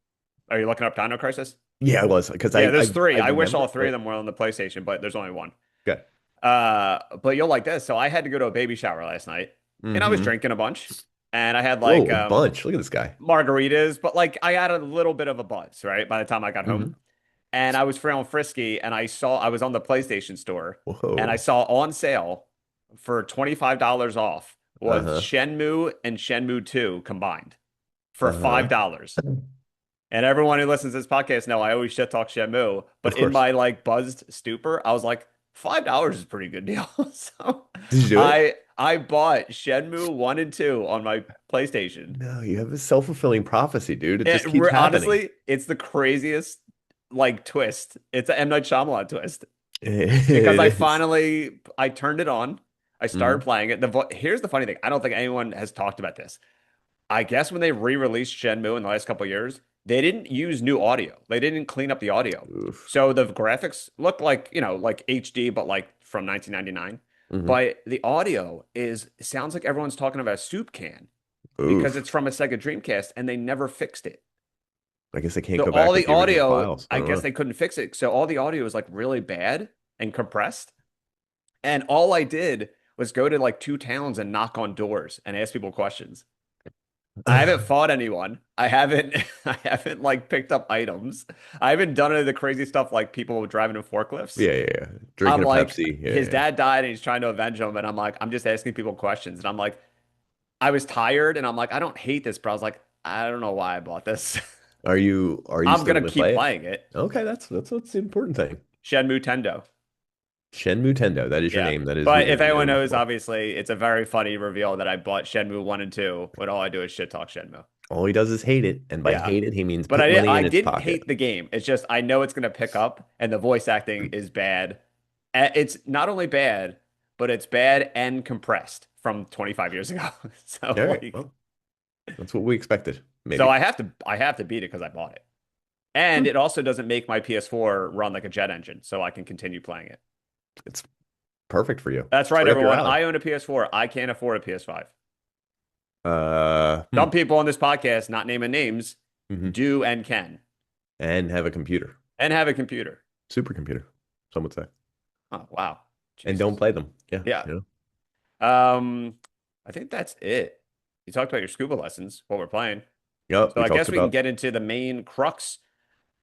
Speaker 1: are you looking up Dino Crisis?
Speaker 2: Yeah, I was because
Speaker 1: Yeah, there's three.
Speaker 2: I
Speaker 1: I wish
Speaker 2: remember
Speaker 1: all three of
Speaker 2: it.
Speaker 1: them were on the PlayStation, but there's only one.
Speaker 2: Okay.
Speaker 1: But you'll like this. So I had to go to a baby shower last night, and I was
Speaker 2: Mm-hmm.
Speaker 1: drinking a bunch, and I had
Speaker 2: Whoa,
Speaker 1: like
Speaker 2: a bunch. Look at this guy.
Speaker 1: margaritas, but like I had a little bit of a buzz, right? By the time I got home.
Speaker 2: Hmm.
Speaker 1: And I was feeling frisky, and I was on the PlayStation store, and I
Speaker 2: Whoa.
Speaker 1: saw on sale for $25 off was
Speaker 2: Uh-huh.
Speaker 1: Shenmue and Shenmue 2 combined for
Speaker 2: Uh-huh.
Speaker 1: $5. And everyone who listens to this podcast know I always shit talk Shenmue,
Speaker 2: Of
Speaker 1: but in
Speaker 2: course.
Speaker 1: my like buzzed stupor, I was like, $5 is a pretty good deal. So
Speaker 2: Did you do it?
Speaker 1: I bought Shenmue 1 and 2 on my PlayStation.
Speaker 2: No, you have a self-fulfilling prophecy, dude. It just keeps happening.
Speaker 1: Honestly, it's the craziest like twist. It's an M. Night Shyamalan twist because
Speaker 2: It is.
Speaker 1: I turned it on. I started
Speaker 2: Mhm.
Speaker 1: playing it. Here's the funny thing. I don't think anyone has talked about this. I guess when they re-released Shenmue in the last couple of years, they didn't use new audio. They didn't clean up the audio.
Speaker 2: Oof.
Speaker 1: So the graphics look like, like HD, but like from 1999.
Speaker 2: Hmm.
Speaker 1: But the audio sounds like everyone's talking about a soup can because
Speaker 2: Oof.
Speaker 1: it's from a Sega Dreamcast and they never fixed it.
Speaker 2: I guess I can't
Speaker 1: So
Speaker 2: go
Speaker 1: all
Speaker 2: back with
Speaker 1: the
Speaker 2: the original
Speaker 1: audio,
Speaker 2: files. I
Speaker 1: I
Speaker 2: don't
Speaker 1: guess
Speaker 2: know.
Speaker 1: they couldn't fix it. So all the audio is like really bad and compressed. And all I did was go to like two towns and knock on doors and ask people questions. I haven't fought anyone. I haven't I haven't like picked up items. I haven't done any of the crazy stuff like people driving in forklifts.
Speaker 2: Yeah, yeah, yeah. Drinking
Speaker 1: I'm
Speaker 2: a
Speaker 1: like,
Speaker 2: Pepsi. Yeah,
Speaker 1: his
Speaker 2: yeah.
Speaker 1: dad died and he's trying to avenge him. And I'm like, I'm just asking people questions. And I'm like, I was tired and I'm like, I don't hate this, but I was like, I don't know why I bought this.
Speaker 2: Are you
Speaker 1: I'm
Speaker 2: still
Speaker 1: gonna
Speaker 2: gonna
Speaker 1: keep
Speaker 2: play it?
Speaker 1: playing it.
Speaker 2: Okay, that's what's the important thing.
Speaker 1: Shenmue Tendo.
Speaker 2: Shenmue Tendo. That is your
Speaker 1: Yeah.
Speaker 2: name. That is
Speaker 1: But
Speaker 2: your
Speaker 1: if anyone
Speaker 2: name
Speaker 1: knows,
Speaker 2: for.
Speaker 1: obviously, it's a very funny reveal that I bought Shenmue 1 and 2 when all I do is shit talk Shenmue.
Speaker 2: All he does is hate it, and by
Speaker 1: Yeah.
Speaker 2: hate it, he means
Speaker 1: But
Speaker 2: put money
Speaker 1: I
Speaker 2: in its
Speaker 1: didn't
Speaker 2: pocket.
Speaker 1: hate the game. It's just I know it's gonna pick up and the voice acting is bad. It's not only bad, but it's bad and compressed from 25 years ago.
Speaker 2: All
Speaker 1: So
Speaker 2: right,
Speaker 1: like
Speaker 2: well, that's what we expected,
Speaker 1: so
Speaker 2: maybe.
Speaker 1: I have to beat it because I bought it. And
Speaker 2: Hmm.
Speaker 1: it also doesn't make my PS4 run like a jet engine, so I can continue playing it.
Speaker 2: It's perfect for you.
Speaker 1: That's
Speaker 2: It's
Speaker 1: right,
Speaker 2: right up your
Speaker 1: everyone.
Speaker 2: alley.
Speaker 1: I own a PS4. I can't afford a PS5.
Speaker 2: Hmm.
Speaker 1: Some people on this podcast, not naming names,
Speaker 2: Hmm.
Speaker 1: do and can,
Speaker 2: And have a computer,
Speaker 1: and have a computer.
Speaker 2: supercomputer, some would say,
Speaker 1: Oh, wow.
Speaker 2: and don't
Speaker 1: Jesus.
Speaker 2: play them. Yeah,
Speaker 1: Yeah.
Speaker 2: yeah.
Speaker 1: Um, I think that's it. You talked about your scuba lessons, what we're playing.
Speaker 2: Yep,
Speaker 1: So
Speaker 2: we
Speaker 1: I
Speaker 2: talked
Speaker 1: guess we can
Speaker 2: about.
Speaker 1: get into the main crux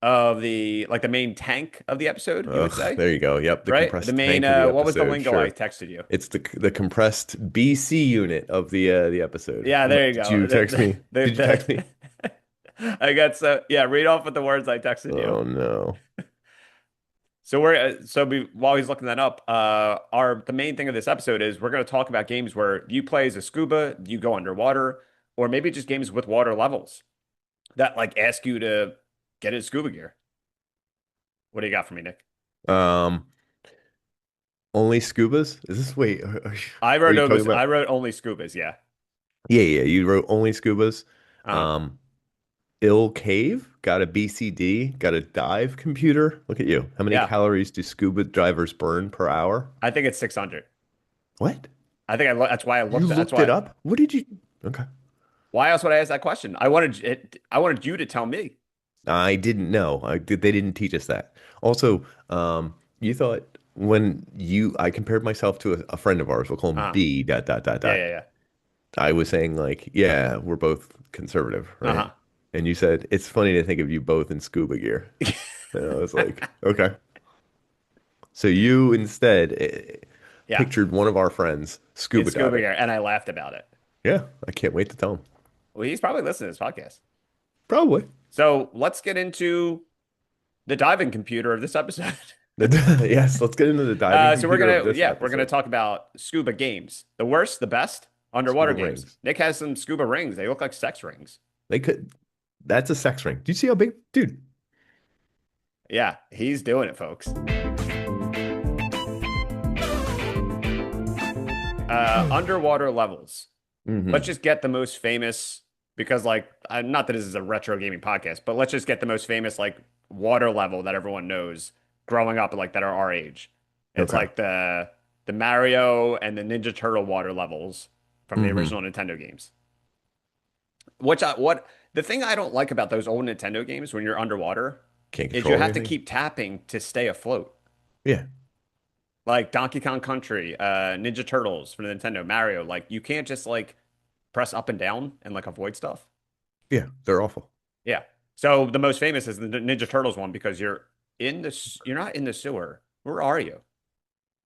Speaker 1: of the main tank of the episode, you would
Speaker 2: Ugh,
Speaker 1: say,
Speaker 2: there you go. Yep, the
Speaker 1: right? The
Speaker 2: compressed
Speaker 1: main
Speaker 2: tank of the
Speaker 1: what was the
Speaker 2: episode.
Speaker 1: lingo I
Speaker 2: Sure,
Speaker 1: texted you?
Speaker 2: it's the compressed BC unit of the episode.
Speaker 1: Yeah, there you
Speaker 2: Did
Speaker 1: go.
Speaker 2: you text me? Did you text me?
Speaker 1: I got so yeah, read off with the words I texted you.
Speaker 2: Oh no.
Speaker 1: So we're while he's looking that up, our the main thing of this episode is we're going to talk about games where you play as a scuba, you go underwater, or maybe just games with water levels that like ask you to get in scuba gear. What do you got for me, Nick?
Speaker 2: Um, only scubas? Is this wait? Are you talking
Speaker 1: I
Speaker 2: about?
Speaker 1: wrote only scubas, yeah.
Speaker 2: Yeah, yeah. You wrote only scubas.
Speaker 1: Uh,
Speaker 2: Um, ill cave got a BCD, got a dive computer. Look at you. How many
Speaker 1: yeah.
Speaker 2: calories do scuba divers burn per hour?
Speaker 1: I think it's 600.
Speaker 2: What?
Speaker 1: I think that's why I
Speaker 2: You
Speaker 1: looked at that's
Speaker 2: looked it
Speaker 1: why
Speaker 2: up? What did you? Okay.
Speaker 1: why else would I ask that question? I wanted you to tell me.
Speaker 2: I didn't know. They didn't teach us that. Also, you thought when I compared myself to a friend of ours, we'll call him
Speaker 1: Uh,
Speaker 2: B dot dot dot
Speaker 1: yeah,
Speaker 2: dot.
Speaker 1: yeah,
Speaker 2: I was saying like, yeah, we're both conservative,
Speaker 1: yeah.
Speaker 2: right? And you said it's funny to think of you both in scuba gear. And I was like, okay. So you instead
Speaker 1: Yeah,
Speaker 2: pictured one of our friends
Speaker 1: in
Speaker 2: scuba
Speaker 1: scuba
Speaker 2: diving.
Speaker 1: gear, and I laughed about it.
Speaker 2: Yeah, I can't wait to tell him.
Speaker 1: Well, he's probably listening to this podcast.
Speaker 2: Probably.
Speaker 1: So let's get into the diving computer of this episode.
Speaker 2: Yes, let's get into the diving
Speaker 1: So
Speaker 2: computer of this
Speaker 1: we're gonna
Speaker 2: episode.
Speaker 1: talk about scuba games, the worst, the best underwater
Speaker 2: Scuba
Speaker 1: games.
Speaker 2: rings.
Speaker 1: Nick has some scuba rings. They look like sex rings.
Speaker 2: They could. That's a sex ring. Do you see how big, dude?
Speaker 1: Yeah, he's doing it, folks. Underwater levels. Let's
Speaker 2: Hmm.
Speaker 1: just get the most famous because, like, not that this is a retro gaming podcast, but let's just get the most famous like water level that everyone knows growing up, like that are our age. It's
Speaker 2: Okay.
Speaker 1: like the Mario and the Ninja Turtle water levels from the
Speaker 2: Hmm.
Speaker 1: original Nintendo games. What the thing I don't like about those old Nintendo games when you're underwater
Speaker 2: Can't
Speaker 1: is you
Speaker 2: control
Speaker 1: have to
Speaker 2: anything.
Speaker 1: keep tapping to stay afloat.
Speaker 2: Yeah.
Speaker 1: Like Donkey Kong Country, Ninja Turtles for the Nintendo, Mario, like you can't just like press up and down and like avoid stuff.
Speaker 2: Yeah. They're awful.
Speaker 1: Yeah. So the most famous is the Ninja Turtles one because you're not in the sewer. Where are you?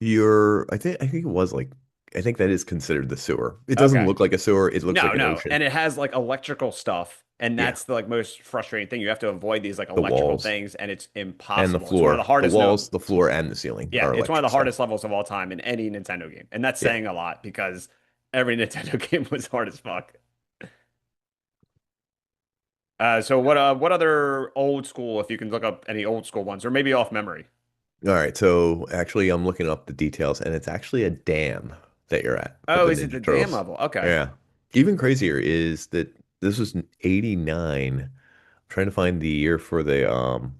Speaker 2: I think it was like, I think that is considered the sewer. It doesn't
Speaker 1: Okay.
Speaker 2: look like a sewer. It looks
Speaker 1: No,
Speaker 2: like an
Speaker 1: no.
Speaker 2: ocean.
Speaker 1: And it has like electrical stuff. And
Speaker 2: Yeah.
Speaker 1: that's the like most frustrating thing. You have to avoid these like
Speaker 2: The
Speaker 1: electrical
Speaker 2: walls
Speaker 1: things and it's
Speaker 2: and the
Speaker 1: impossible. It's one of the
Speaker 2: floor. The
Speaker 1: hardest no
Speaker 2: walls, the floor, and the ceiling
Speaker 1: yeah,
Speaker 2: are
Speaker 1: it's one of
Speaker 2: electric
Speaker 1: the
Speaker 2: stuff.
Speaker 1: hardest levels of all time in any Nintendo game. And that's
Speaker 2: Yeah.
Speaker 1: saying a lot because every Nintendo game was hard as fuck. So what other old school, if you can look up any old school ones, or maybe off memory?
Speaker 2: All right. So actually, I'm looking up the details, and it's actually a dam that you're at with
Speaker 1: Oh,
Speaker 2: the
Speaker 1: is it the
Speaker 2: Ninja
Speaker 1: dam
Speaker 2: Turtles.
Speaker 1: level? Okay.
Speaker 2: Yeah. Even crazier is that this was in 89. I'm trying to find the year for the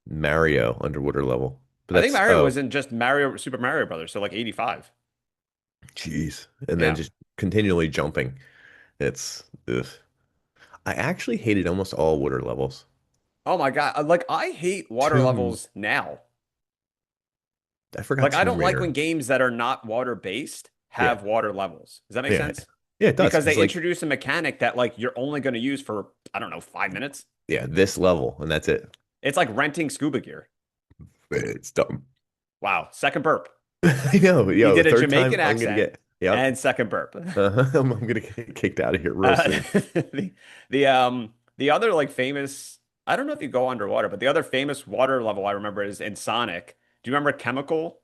Speaker 2: Mario underwater level. But
Speaker 1: I think
Speaker 2: that's
Speaker 1: Mario
Speaker 2: oh,
Speaker 1: was in just Mario Super Mario Brothers, so like 85.
Speaker 2: jeez. And then
Speaker 1: Yeah.
Speaker 2: just continually jumping. It's ugh. I actually hated almost all water levels.
Speaker 1: Oh my God. Like I hate water
Speaker 2: Tomb.
Speaker 1: levels now.
Speaker 2: I forgot
Speaker 1: Like I
Speaker 2: Tomb
Speaker 1: don't like when
Speaker 2: Raider.
Speaker 1: games that are not water based
Speaker 2: Yeah.
Speaker 1: have water levels. Does that make
Speaker 2: Yeah.
Speaker 1: sense?
Speaker 2: Yeah, it does.
Speaker 1: Because
Speaker 2: Because
Speaker 1: they
Speaker 2: like,
Speaker 1: introduce a mechanic that like you're only going to use for, I don't know, 5 minutes.
Speaker 2: yeah, this level and that's it.
Speaker 1: It's like renting scuba gear.
Speaker 2: It's dumb.
Speaker 1: Wow. Second burp.
Speaker 2: I know.
Speaker 1: He
Speaker 2: Yo,
Speaker 1: did a
Speaker 2: third
Speaker 1: Jamaican
Speaker 2: time I'm gonna
Speaker 1: accent
Speaker 2: get. Yep.
Speaker 1: and second burp.
Speaker 2: I'm gonna get kicked out of here real
Speaker 1: Uh,
Speaker 2: soon.
Speaker 1: the other like famous, I don't know if you go underwater, but the other famous water level I remember is in Sonic. Do you remember Chemical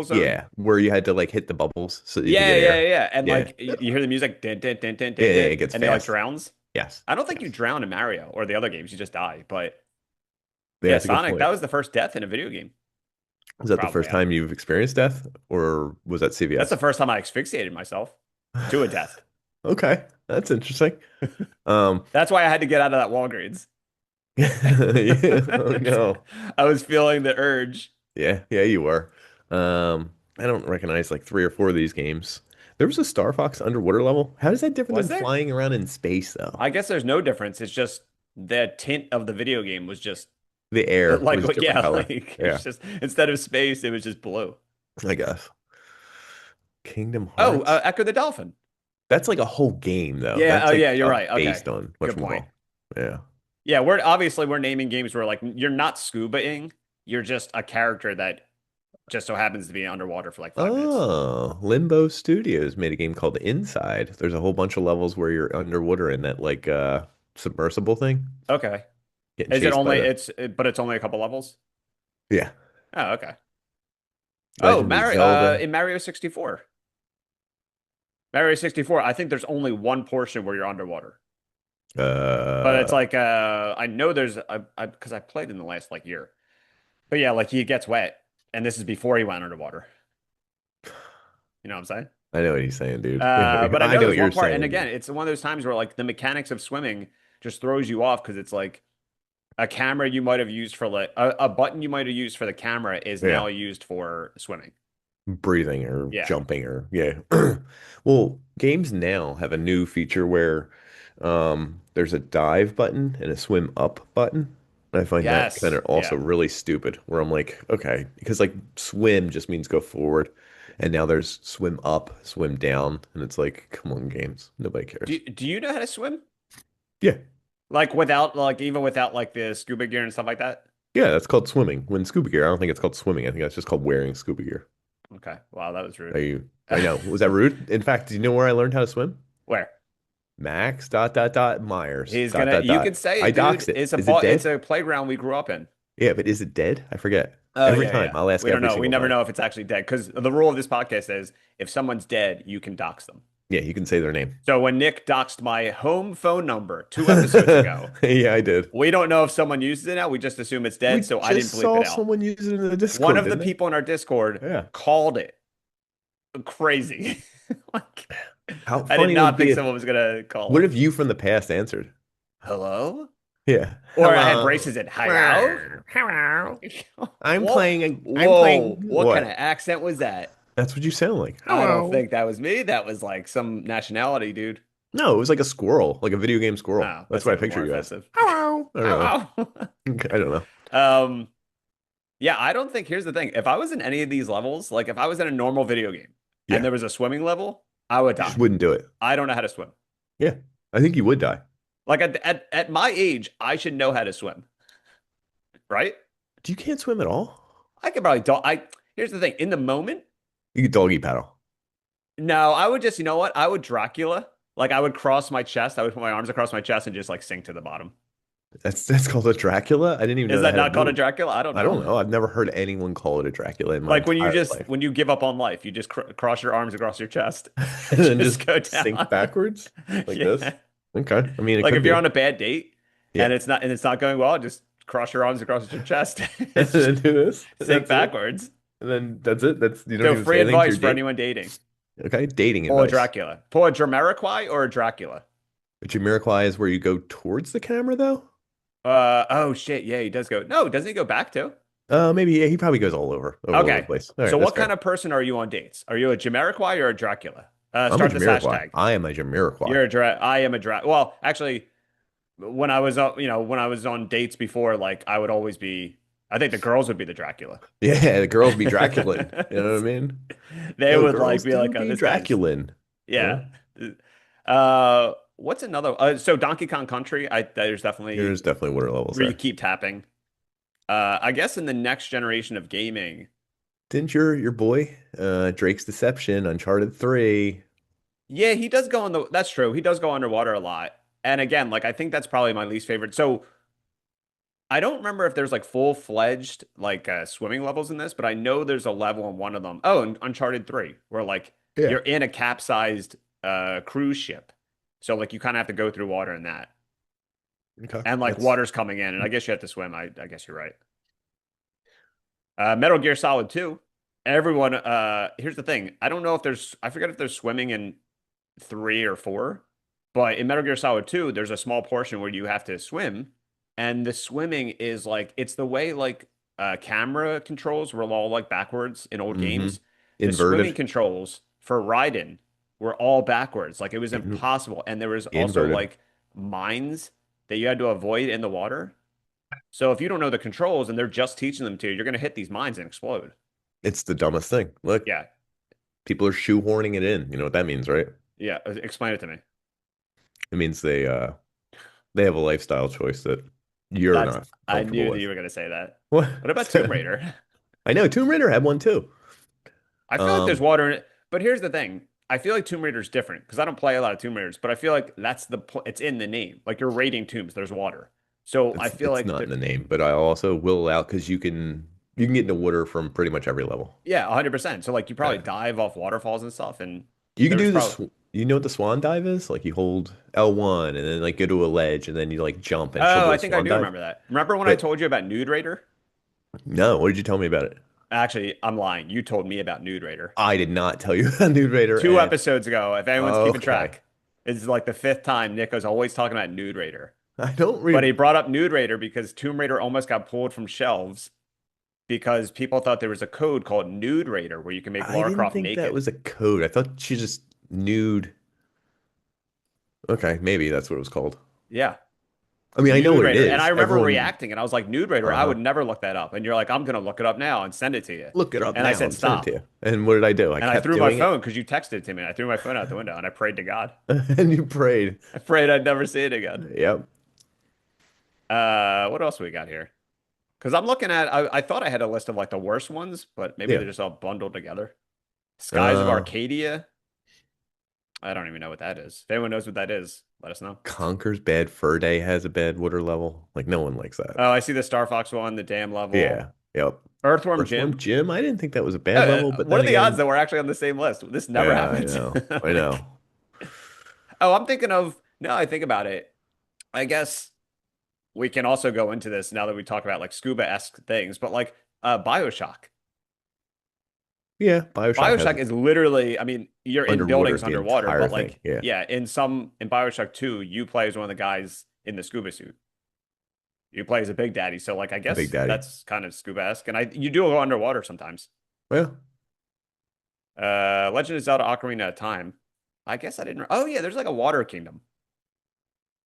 Speaker 1: Zone?
Speaker 2: Yeah, where you had to like hit the bubbles so that you could
Speaker 1: Yeah,
Speaker 2: get
Speaker 1: yeah,
Speaker 2: air.
Speaker 1: yeah. And
Speaker 2: Yeah.
Speaker 1: like you hear the music, din, din, din, din,
Speaker 2: Yeah,
Speaker 1: din,
Speaker 2: yeah,
Speaker 1: din,
Speaker 2: it gets
Speaker 1: and they like
Speaker 2: fast.
Speaker 1: drowns.
Speaker 2: Yes.
Speaker 1: I don't think you
Speaker 2: Yes.
Speaker 1: drown in Mario or the other games, you just die. But
Speaker 2: Yeah,
Speaker 1: yeah,
Speaker 2: that's a good
Speaker 1: Sonic, that
Speaker 2: point.
Speaker 1: was the first death in a video game.
Speaker 2: Was that the
Speaker 1: Probably,
Speaker 2: first
Speaker 1: I don't
Speaker 2: time
Speaker 1: know.
Speaker 2: you've experienced death, or was that
Speaker 1: That's the
Speaker 2: CVS?
Speaker 1: first time I asphyxiated myself to a death.
Speaker 2: Okay, that's interesting. Um,
Speaker 1: That's why I had to get out of that Walgreens.
Speaker 2: yeah, oh no.
Speaker 1: I was feeling the urge.
Speaker 2: Yeah, yeah, you were. I don't recognize like three or four of these games. There was a Star Fox underwater level. How is that different
Speaker 1: Was
Speaker 2: than
Speaker 1: there?
Speaker 2: flying around in space, though?
Speaker 1: I guess there's no difference. It's just the tint of the video game was just
Speaker 2: The air
Speaker 1: like,
Speaker 2: was a different
Speaker 1: yeah,
Speaker 2: color.
Speaker 1: like
Speaker 2: Yeah,
Speaker 1: it's just instead of space, it was just blue.
Speaker 2: I guess. Kingdom
Speaker 1: Oh,
Speaker 2: Hearts.
Speaker 1: Echo the Dolphin.
Speaker 2: That's like a whole game, though.
Speaker 1: Yeah. Oh,
Speaker 2: That's like
Speaker 1: yeah. You're right. Okay.
Speaker 2: based on
Speaker 1: Good point.
Speaker 2: whatchamacallit. Yeah.
Speaker 1: Yeah. We're naming games where like you're not scubaing. You're just a character that just so happens to be underwater for like 5 minutes.
Speaker 2: Oh, Limbo Studios made a game called Inside. There's a whole bunch of levels where you're underwater in that like submersible thing,
Speaker 1: Okay.
Speaker 2: getting
Speaker 1: Is it
Speaker 2: chased by
Speaker 1: only
Speaker 2: the
Speaker 1: but it's only a couple levels?
Speaker 2: yeah.
Speaker 1: Oh, okay. Oh,
Speaker 2: Legend of
Speaker 1: Mario
Speaker 2: Zelda.
Speaker 1: in Mario 64. Mario 64, I think there's only one portion where you're underwater. But it's
Speaker 2: Uh,
Speaker 1: like I know there's because I played in the last like year. But yeah, like he gets wet and this is before he went underwater. You know what I'm saying?
Speaker 2: I know what he's saying, dude.
Speaker 1: But I
Speaker 2: I
Speaker 1: know
Speaker 2: know
Speaker 1: there's
Speaker 2: what
Speaker 1: one
Speaker 2: you're
Speaker 1: part, and
Speaker 2: saying,
Speaker 1: again,
Speaker 2: dude.
Speaker 1: it's one of those times where like the mechanics of swimming just throws you off because it's like a camera you might have used for like a button you might have used for the camera is now
Speaker 2: Yeah.
Speaker 1: used for swimming.
Speaker 2: Breathing or
Speaker 1: Yeah.
Speaker 2: jumping or yeah. Well, games now have a new feature where there's a dive button and a swim up button. I find that kind
Speaker 1: Yes.
Speaker 2: of also
Speaker 1: Yeah.
Speaker 2: really stupid where I'm like, okay, because like swim just means go forward. And now there's swim up, swim down, and it's like, come on, games. Nobody cares.
Speaker 1: Do you know how to swim?
Speaker 2: Yeah.
Speaker 1: Like without like even without like the scuba gear and stuff like that?
Speaker 2: Yeah, that's called swimming. When scuba gear, I don't think it's called swimming. I think that's just called wearing scuba gear.
Speaker 1: Okay. Wow, that was
Speaker 2: Are
Speaker 1: rude.
Speaker 2: you I know. Was that rude? In fact, do you know where I learned how to swim?
Speaker 1: Where?
Speaker 2: Max dot dot dot Myers
Speaker 1: He's
Speaker 2: dot
Speaker 1: gonna
Speaker 2: dot
Speaker 1: you could
Speaker 2: dot.
Speaker 1: say
Speaker 2: I
Speaker 1: it, dude.
Speaker 2: doxed it. Is it
Speaker 1: It's
Speaker 2: dead?
Speaker 1: a playground we grew up in.
Speaker 2: Yeah, but is it dead? I forget.
Speaker 1: Oh
Speaker 2: Every
Speaker 1: yeah,
Speaker 2: time
Speaker 1: yeah.
Speaker 2: I'll ask
Speaker 1: We don't
Speaker 2: every
Speaker 1: know. We
Speaker 2: single
Speaker 1: never
Speaker 2: time.
Speaker 1: know if it's actually dead because the rule of this podcast is if someone's dead, you can dox them.
Speaker 2: Yeah, you can say their name.
Speaker 1: So when Nick doxed my home phone number 2 episodes ago,
Speaker 2: Yeah, I did.
Speaker 1: we don't know if someone uses it now. We just assume it's dead,
Speaker 2: We
Speaker 1: so I didn't
Speaker 2: just
Speaker 1: bleep it
Speaker 2: saw
Speaker 1: out.
Speaker 2: someone use it in the
Speaker 1: One
Speaker 2: Discord,
Speaker 1: of the
Speaker 2: didn't they?
Speaker 1: people in our Discord
Speaker 2: Yeah.
Speaker 1: called it crazy. Like,
Speaker 2: How
Speaker 1: I did
Speaker 2: funny would
Speaker 1: not
Speaker 2: it be
Speaker 1: think
Speaker 2: if
Speaker 1: someone was gonna call
Speaker 2: what
Speaker 1: it.
Speaker 2: if you from the past answered?
Speaker 1: Hello?
Speaker 2: Yeah.
Speaker 1: Or I had
Speaker 2: Hello.
Speaker 1: braces in. Hello?
Speaker 2: Hello.
Speaker 1: Whoa,
Speaker 2: I'm
Speaker 1: whoa,
Speaker 2: playing
Speaker 1: what kind of
Speaker 2: what?
Speaker 1: accent was that?
Speaker 2: That's what you sound like.
Speaker 1: I don't
Speaker 2: Hello.
Speaker 1: think that was me. That was like some nationality, dude.
Speaker 2: No, it was like a squirrel, like a video game squirrel.
Speaker 1: Oh,
Speaker 2: That's
Speaker 1: that's
Speaker 2: what I
Speaker 1: even
Speaker 2: picture
Speaker 1: more
Speaker 2: you as.
Speaker 1: offensive.
Speaker 2: Hello. I don't know.
Speaker 1: Ow,
Speaker 2: I don't know.
Speaker 1: ow. Yeah, I don't think here's the thing. If I was in any of these levels, like if I was in a normal video game and
Speaker 2: Yeah,
Speaker 1: there was a swimming level, I would
Speaker 2: you just
Speaker 1: die.
Speaker 2: wouldn't do it.
Speaker 1: I don't know how to swim.
Speaker 2: Yeah, I think you would die.
Speaker 1: Like at my age, I should know how to swim, right?
Speaker 2: You can't swim at all?
Speaker 1: I could probably do I here's the thing. In the moment,
Speaker 2: You could doggy paddle.
Speaker 1: no, I would just, you know what? I would Dracula. Like I would cross my chest. I would put my arms across my chest and just like sink to the bottom.
Speaker 2: That's called a Dracula? I didn't even
Speaker 1: Is
Speaker 2: know that
Speaker 1: that
Speaker 2: had a
Speaker 1: not called a
Speaker 2: move.
Speaker 1: Dracula? I don't
Speaker 2: I
Speaker 1: know.
Speaker 2: don't know. I've never heard anyone call it a Dracula in my
Speaker 1: Like
Speaker 2: entire life.
Speaker 1: when you give up on life, you just cross your arms across your chest
Speaker 2: And
Speaker 1: and
Speaker 2: then
Speaker 1: just
Speaker 2: just
Speaker 1: go
Speaker 2: sink
Speaker 1: down.
Speaker 2: backwards like this.
Speaker 1: Yeah.
Speaker 2: Okay. I mean, it
Speaker 1: Like
Speaker 2: could
Speaker 1: if you're
Speaker 2: be.
Speaker 1: on a bad date
Speaker 2: Yeah.
Speaker 1: and it's not going well, just cross your arms across your chest.
Speaker 2: And
Speaker 1: It's
Speaker 2: then
Speaker 1: just
Speaker 2: do this.
Speaker 1: sink
Speaker 2: That's it.
Speaker 1: backwards.
Speaker 2: And then that's it. That's you don't
Speaker 1: So
Speaker 2: even
Speaker 1: free
Speaker 2: say anything to
Speaker 1: advice
Speaker 2: your
Speaker 1: for
Speaker 2: date.
Speaker 1: anyone dating.
Speaker 2: Okay. Dating
Speaker 1: Pull a
Speaker 2: advice.
Speaker 1: Dracula. Pull a Jamiroquai or a Dracula.
Speaker 2: But Jamiroquai is where you go towards the camera, though?
Speaker 1: Oh shit, yeah, he does go. No, doesn't he go back too?
Speaker 2: Maybe, yeah, he probably goes all over the
Speaker 1: Okay.
Speaker 2: place. All right,
Speaker 1: So
Speaker 2: that's
Speaker 1: what kind
Speaker 2: fair.
Speaker 1: of person are you on dates? Are you a Jamiroquai or a Dracula?
Speaker 2: I'm a
Speaker 1: Start this
Speaker 2: Jamiroquai.
Speaker 1: hashtag.
Speaker 2: I am a Jamiroquai.
Speaker 1: You're a dra I am a dra Well, actually, when I was when I was on dates before, like I would always be. I think the girls would be the Dracula.
Speaker 2: Yeah, the girls be Draculan. You know what I mean?
Speaker 1: They
Speaker 2: Yo,
Speaker 1: would like
Speaker 2: girls
Speaker 1: be
Speaker 2: do
Speaker 1: like, oh,
Speaker 2: be
Speaker 1: this guy's
Speaker 2: Draculan. Yeah.
Speaker 1: yeah. What's another? So Donkey Kong Country, there's definitely
Speaker 2: There's definitely water levels
Speaker 1: where you
Speaker 2: there.
Speaker 1: keep tapping. I guess in the next generation of gaming,
Speaker 2: Didn't your boy, Drake's Deception, Uncharted 3?
Speaker 1: yeah, he does go on the. That's true. He does go underwater a lot. And again, like I think that's probably my least favorite. So I don't remember if there's like full-fledged like swimming levels in this, but I know there's a level in one of them. Oh, in Uncharted 3, where like
Speaker 2: Yeah.
Speaker 1: you're in a capsized cruise ship. So like you kind of have to go through water in that.
Speaker 2: Okay.
Speaker 1: And like
Speaker 2: That's
Speaker 1: water's coming in, and I guess you have to swim. I guess you're right. Metal Gear Solid 2. Everyone, here's the thing. I don't know if there's, I forget if there's swimming in 3 or 4, but in Metal Gear Solid 2, there's a small portion where you have to swim, and the swimming is like it's the way like camera controls were all like backwards in old
Speaker 2: hmm
Speaker 1: games. The swimming
Speaker 2: inverted.
Speaker 1: controls for Raiden were all backwards. Like it was
Speaker 2: In-
Speaker 1: impossible, and there was also
Speaker 2: inverted.
Speaker 1: like mines that you had to avoid in the water. So if you don't know the controls and they're just teaching them to you, you're going to hit these mines and explode.
Speaker 2: It's the dumbest thing. Look,
Speaker 1: Yeah,
Speaker 2: people are shoehorning it in. You know what that means, right?
Speaker 1: yeah. Explain it to me.
Speaker 2: It means they have a lifestyle choice that you're
Speaker 1: That's
Speaker 2: not
Speaker 1: I
Speaker 2: comfortable
Speaker 1: knew that
Speaker 2: with.
Speaker 1: you were going to say that.
Speaker 2: What?
Speaker 1: What about Tomb Raider?
Speaker 2: I know Tomb Raider had one too.
Speaker 1: I feel like there's
Speaker 2: Um,
Speaker 1: water in it, but here's the thing. I feel like Tomb Raider's different because I don't play a lot of Tomb Raiders, but I feel like that's the point. It's in the name. Like you're raiding tombs, there's water. So I feel
Speaker 2: it's
Speaker 1: like
Speaker 2: not in the name, but I also will allow because you can get into water from pretty much every level.
Speaker 1: yeah, 100%. So like you probably
Speaker 2: Yeah.
Speaker 1: dive off waterfalls and stuff, and
Speaker 2: You can
Speaker 1: there's
Speaker 2: do
Speaker 1: probably
Speaker 2: this. You know what the swan dive is? Like you hold L1 and then like go to a ledge and then you like jump and she'll
Speaker 1: oh,
Speaker 2: do
Speaker 1: I
Speaker 2: a
Speaker 1: think I
Speaker 2: swan
Speaker 1: do
Speaker 2: dive.
Speaker 1: remember that. Remember when I
Speaker 2: But
Speaker 1: told you about Nude Raider?
Speaker 2: no, what did you tell me about it?
Speaker 1: Actually, I'm lying. You told me about Nude Raider.
Speaker 2: I did not tell you about Nude Raider
Speaker 1: Two
Speaker 2: and
Speaker 1: episodes ago, if anyone's keeping
Speaker 2: okay.
Speaker 1: track, it's like the fifth time Nico's always talking about Nude Raider.
Speaker 2: I don't
Speaker 1: But
Speaker 2: re
Speaker 1: he brought up Nude Raider because Tomb Raider almost got pulled from shelves because people thought there was a code called Nude Raider where you can make
Speaker 2: I
Speaker 1: Lara
Speaker 2: didn't
Speaker 1: Croft
Speaker 2: think that
Speaker 1: naked.
Speaker 2: was a code. I thought she just nude. Okay, maybe that's what it was called.
Speaker 1: Yeah,
Speaker 2: I mean, I know
Speaker 1: Nude
Speaker 2: what it
Speaker 1: Raider. And I
Speaker 2: is.
Speaker 1: remember
Speaker 2: Everyone,
Speaker 1: reacting and I was like, Nude Raider, I
Speaker 2: uh-huh.
Speaker 1: would never look that up. And you're like, I'm going to look it up now and send it to you.
Speaker 2: Look it up
Speaker 1: And I
Speaker 2: now
Speaker 1: said,
Speaker 2: and send it to
Speaker 1: stop.
Speaker 2: you. And what did I do? I
Speaker 1: And I
Speaker 2: kept
Speaker 1: threw my
Speaker 2: doing it,
Speaker 1: phone because you texted it to me. And I threw my phone out the window and I prayed to God.
Speaker 2: and you prayed.
Speaker 1: I prayed I'd never see it again.
Speaker 2: Yep.
Speaker 1: What else we got here? Because I'm looking at, I thought I had a list of like the worst ones, but maybe
Speaker 2: Yeah.
Speaker 1: they're just all bundled together. Skies of
Speaker 2: Uh,
Speaker 1: Arcadia. I don't even know what that is. If anyone knows what that is, let us know.
Speaker 2: Conker's Bad Fur Day has a bad water level. Like no one likes that.
Speaker 1: Oh, I see the Star Fox one, the dam level.
Speaker 2: Yeah. Yep.
Speaker 1: Earthworm
Speaker 2: Earthworm
Speaker 1: Jim.
Speaker 2: Jim, I didn't think that was a bad level, but
Speaker 1: What
Speaker 2: then
Speaker 1: are the odds
Speaker 2: again,
Speaker 1: that we're actually on the same list? This never
Speaker 2: yeah, I
Speaker 1: happens.
Speaker 2: know. I
Speaker 1: Like,
Speaker 2: know.
Speaker 1: oh, I'm thinking of, now I think about it. I guess we can also go into this now that we talk about like scuba-esque things, but like Bioshock.
Speaker 2: Yeah, BioShock has
Speaker 1: Bioshock is literally, I mean, you're in
Speaker 2: underwater
Speaker 1: buildings
Speaker 2: the
Speaker 1: underwater,
Speaker 2: entire
Speaker 1: but
Speaker 2: thing.
Speaker 1: like,
Speaker 2: Yeah.
Speaker 1: yeah, in Bioshock 2, you play as one of the guys in the scuba suit. You play as a Big Daddy, so like I
Speaker 2: Big
Speaker 1: guess
Speaker 2: Daddy.
Speaker 1: that's kind of scuba-esque, and I you do go underwater sometimes.
Speaker 2: Well,
Speaker 1: Legend of Zelda: Ocarina of Time. I guess I didn't. Oh yeah, there's like a water kingdom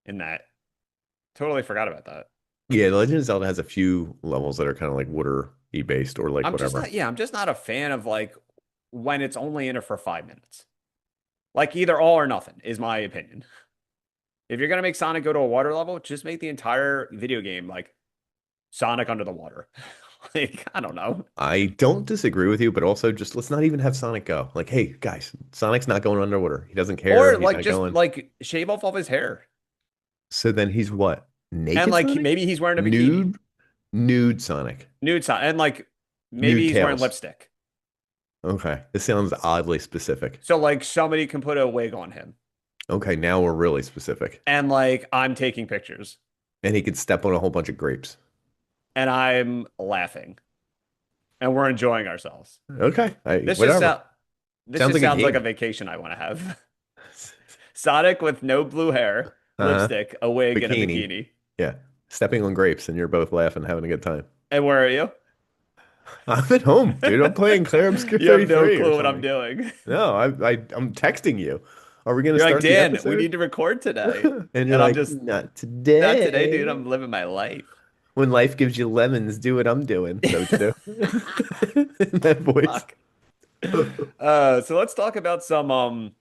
Speaker 1: in that. Totally forgot about that.
Speaker 2: yeah, The Legend of Zelda has a few levels that are kind of like water-y based or like
Speaker 1: I'm just
Speaker 2: whatever.
Speaker 1: not. Yeah, I'm just not a fan of like when it's only in it for 5 minutes. Like either all or nothing is my opinion. If you're gonna make Sonic go to a water level, just make the entire video game like Sonic under the water. Like I don't know.
Speaker 2: I don't disagree with you, but also just let's not even have Sonic go. Like, hey, guys, Sonic's not going underwater. He doesn't care.
Speaker 1: Or
Speaker 2: He's
Speaker 1: like
Speaker 2: not
Speaker 1: just
Speaker 2: going.
Speaker 1: like shave off all his hair.
Speaker 2: So then he's what?
Speaker 1: And
Speaker 2: Naked
Speaker 1: like
Speaker 2: Sonic?
Speaker 1: maybe he's wearing a bikini.
Speaker 2: Nude? Nude Sonic.
Speaker 1: Nude Sonic. And like maybe
Speaker 2: Nude
Speaker 1: he's wearing
Speaker 2: Tails.
Speaker 1: lipstick.
Speaker 2: Okay. This sounds oddly specific.
Speaker 1: So like somebody can put a wig on him.
Speaker 2: Okay, now we're really specific.
Speaker 1: And like I'm taking pictures
Speaker 2: And he could step on a whole bunch of grapes.
Speaker 1: and I'm laughing and we're enjoying ourselves.
Speaker 2: Okay.
Speaker 1: This just
Speaker 2: Whatever.
Speaker 1: sound this
Speaker 2: Sounds
Speaker 1: just
Speaker 2: like a
Speaker 1: sounds like a
Speaker 2: game.
Speaker 1: vacation I want to have. Sonic with no blue hair,
Speaker 2: Uh-huh.
Speaker 1: lipstick, a wig, and a
Speaker 2: Bikini.
Speaker 1: bikini.
Speaker 2: Yeah. Stepping on grapes and you're both laughing, having a good time.
Speaker 1: And where are you?
Speaker 2: I'm at home, dude. I'm playing Claire Obscure
Speaker 1: You have no
Speaker 2: 33 or
Speaker 1: clue what I'm
Speaker 2: something.
Speaker 1: doing.
Speaker 2: No, I'm texting you. Are we gonna
Speaker 1: You're like,
Speaker 2: start the
Speaker 1: Dan, we
Speaker 2: episode?
Speaker 1: need to record today.
Speaker 2: And you're
Speaker 1: And I'm
Speaker 2: like,
Speaker 1: just,
Speaker 2: not
Speaker 1: not today, dude.
Speaker 2: today.
Speaker 1: I'm living my life.
Speaker 2: When life gives you lemons, do what I'm doing. Is that what you do? In that voice.
Speaker 1: Fuck. So let's talk about some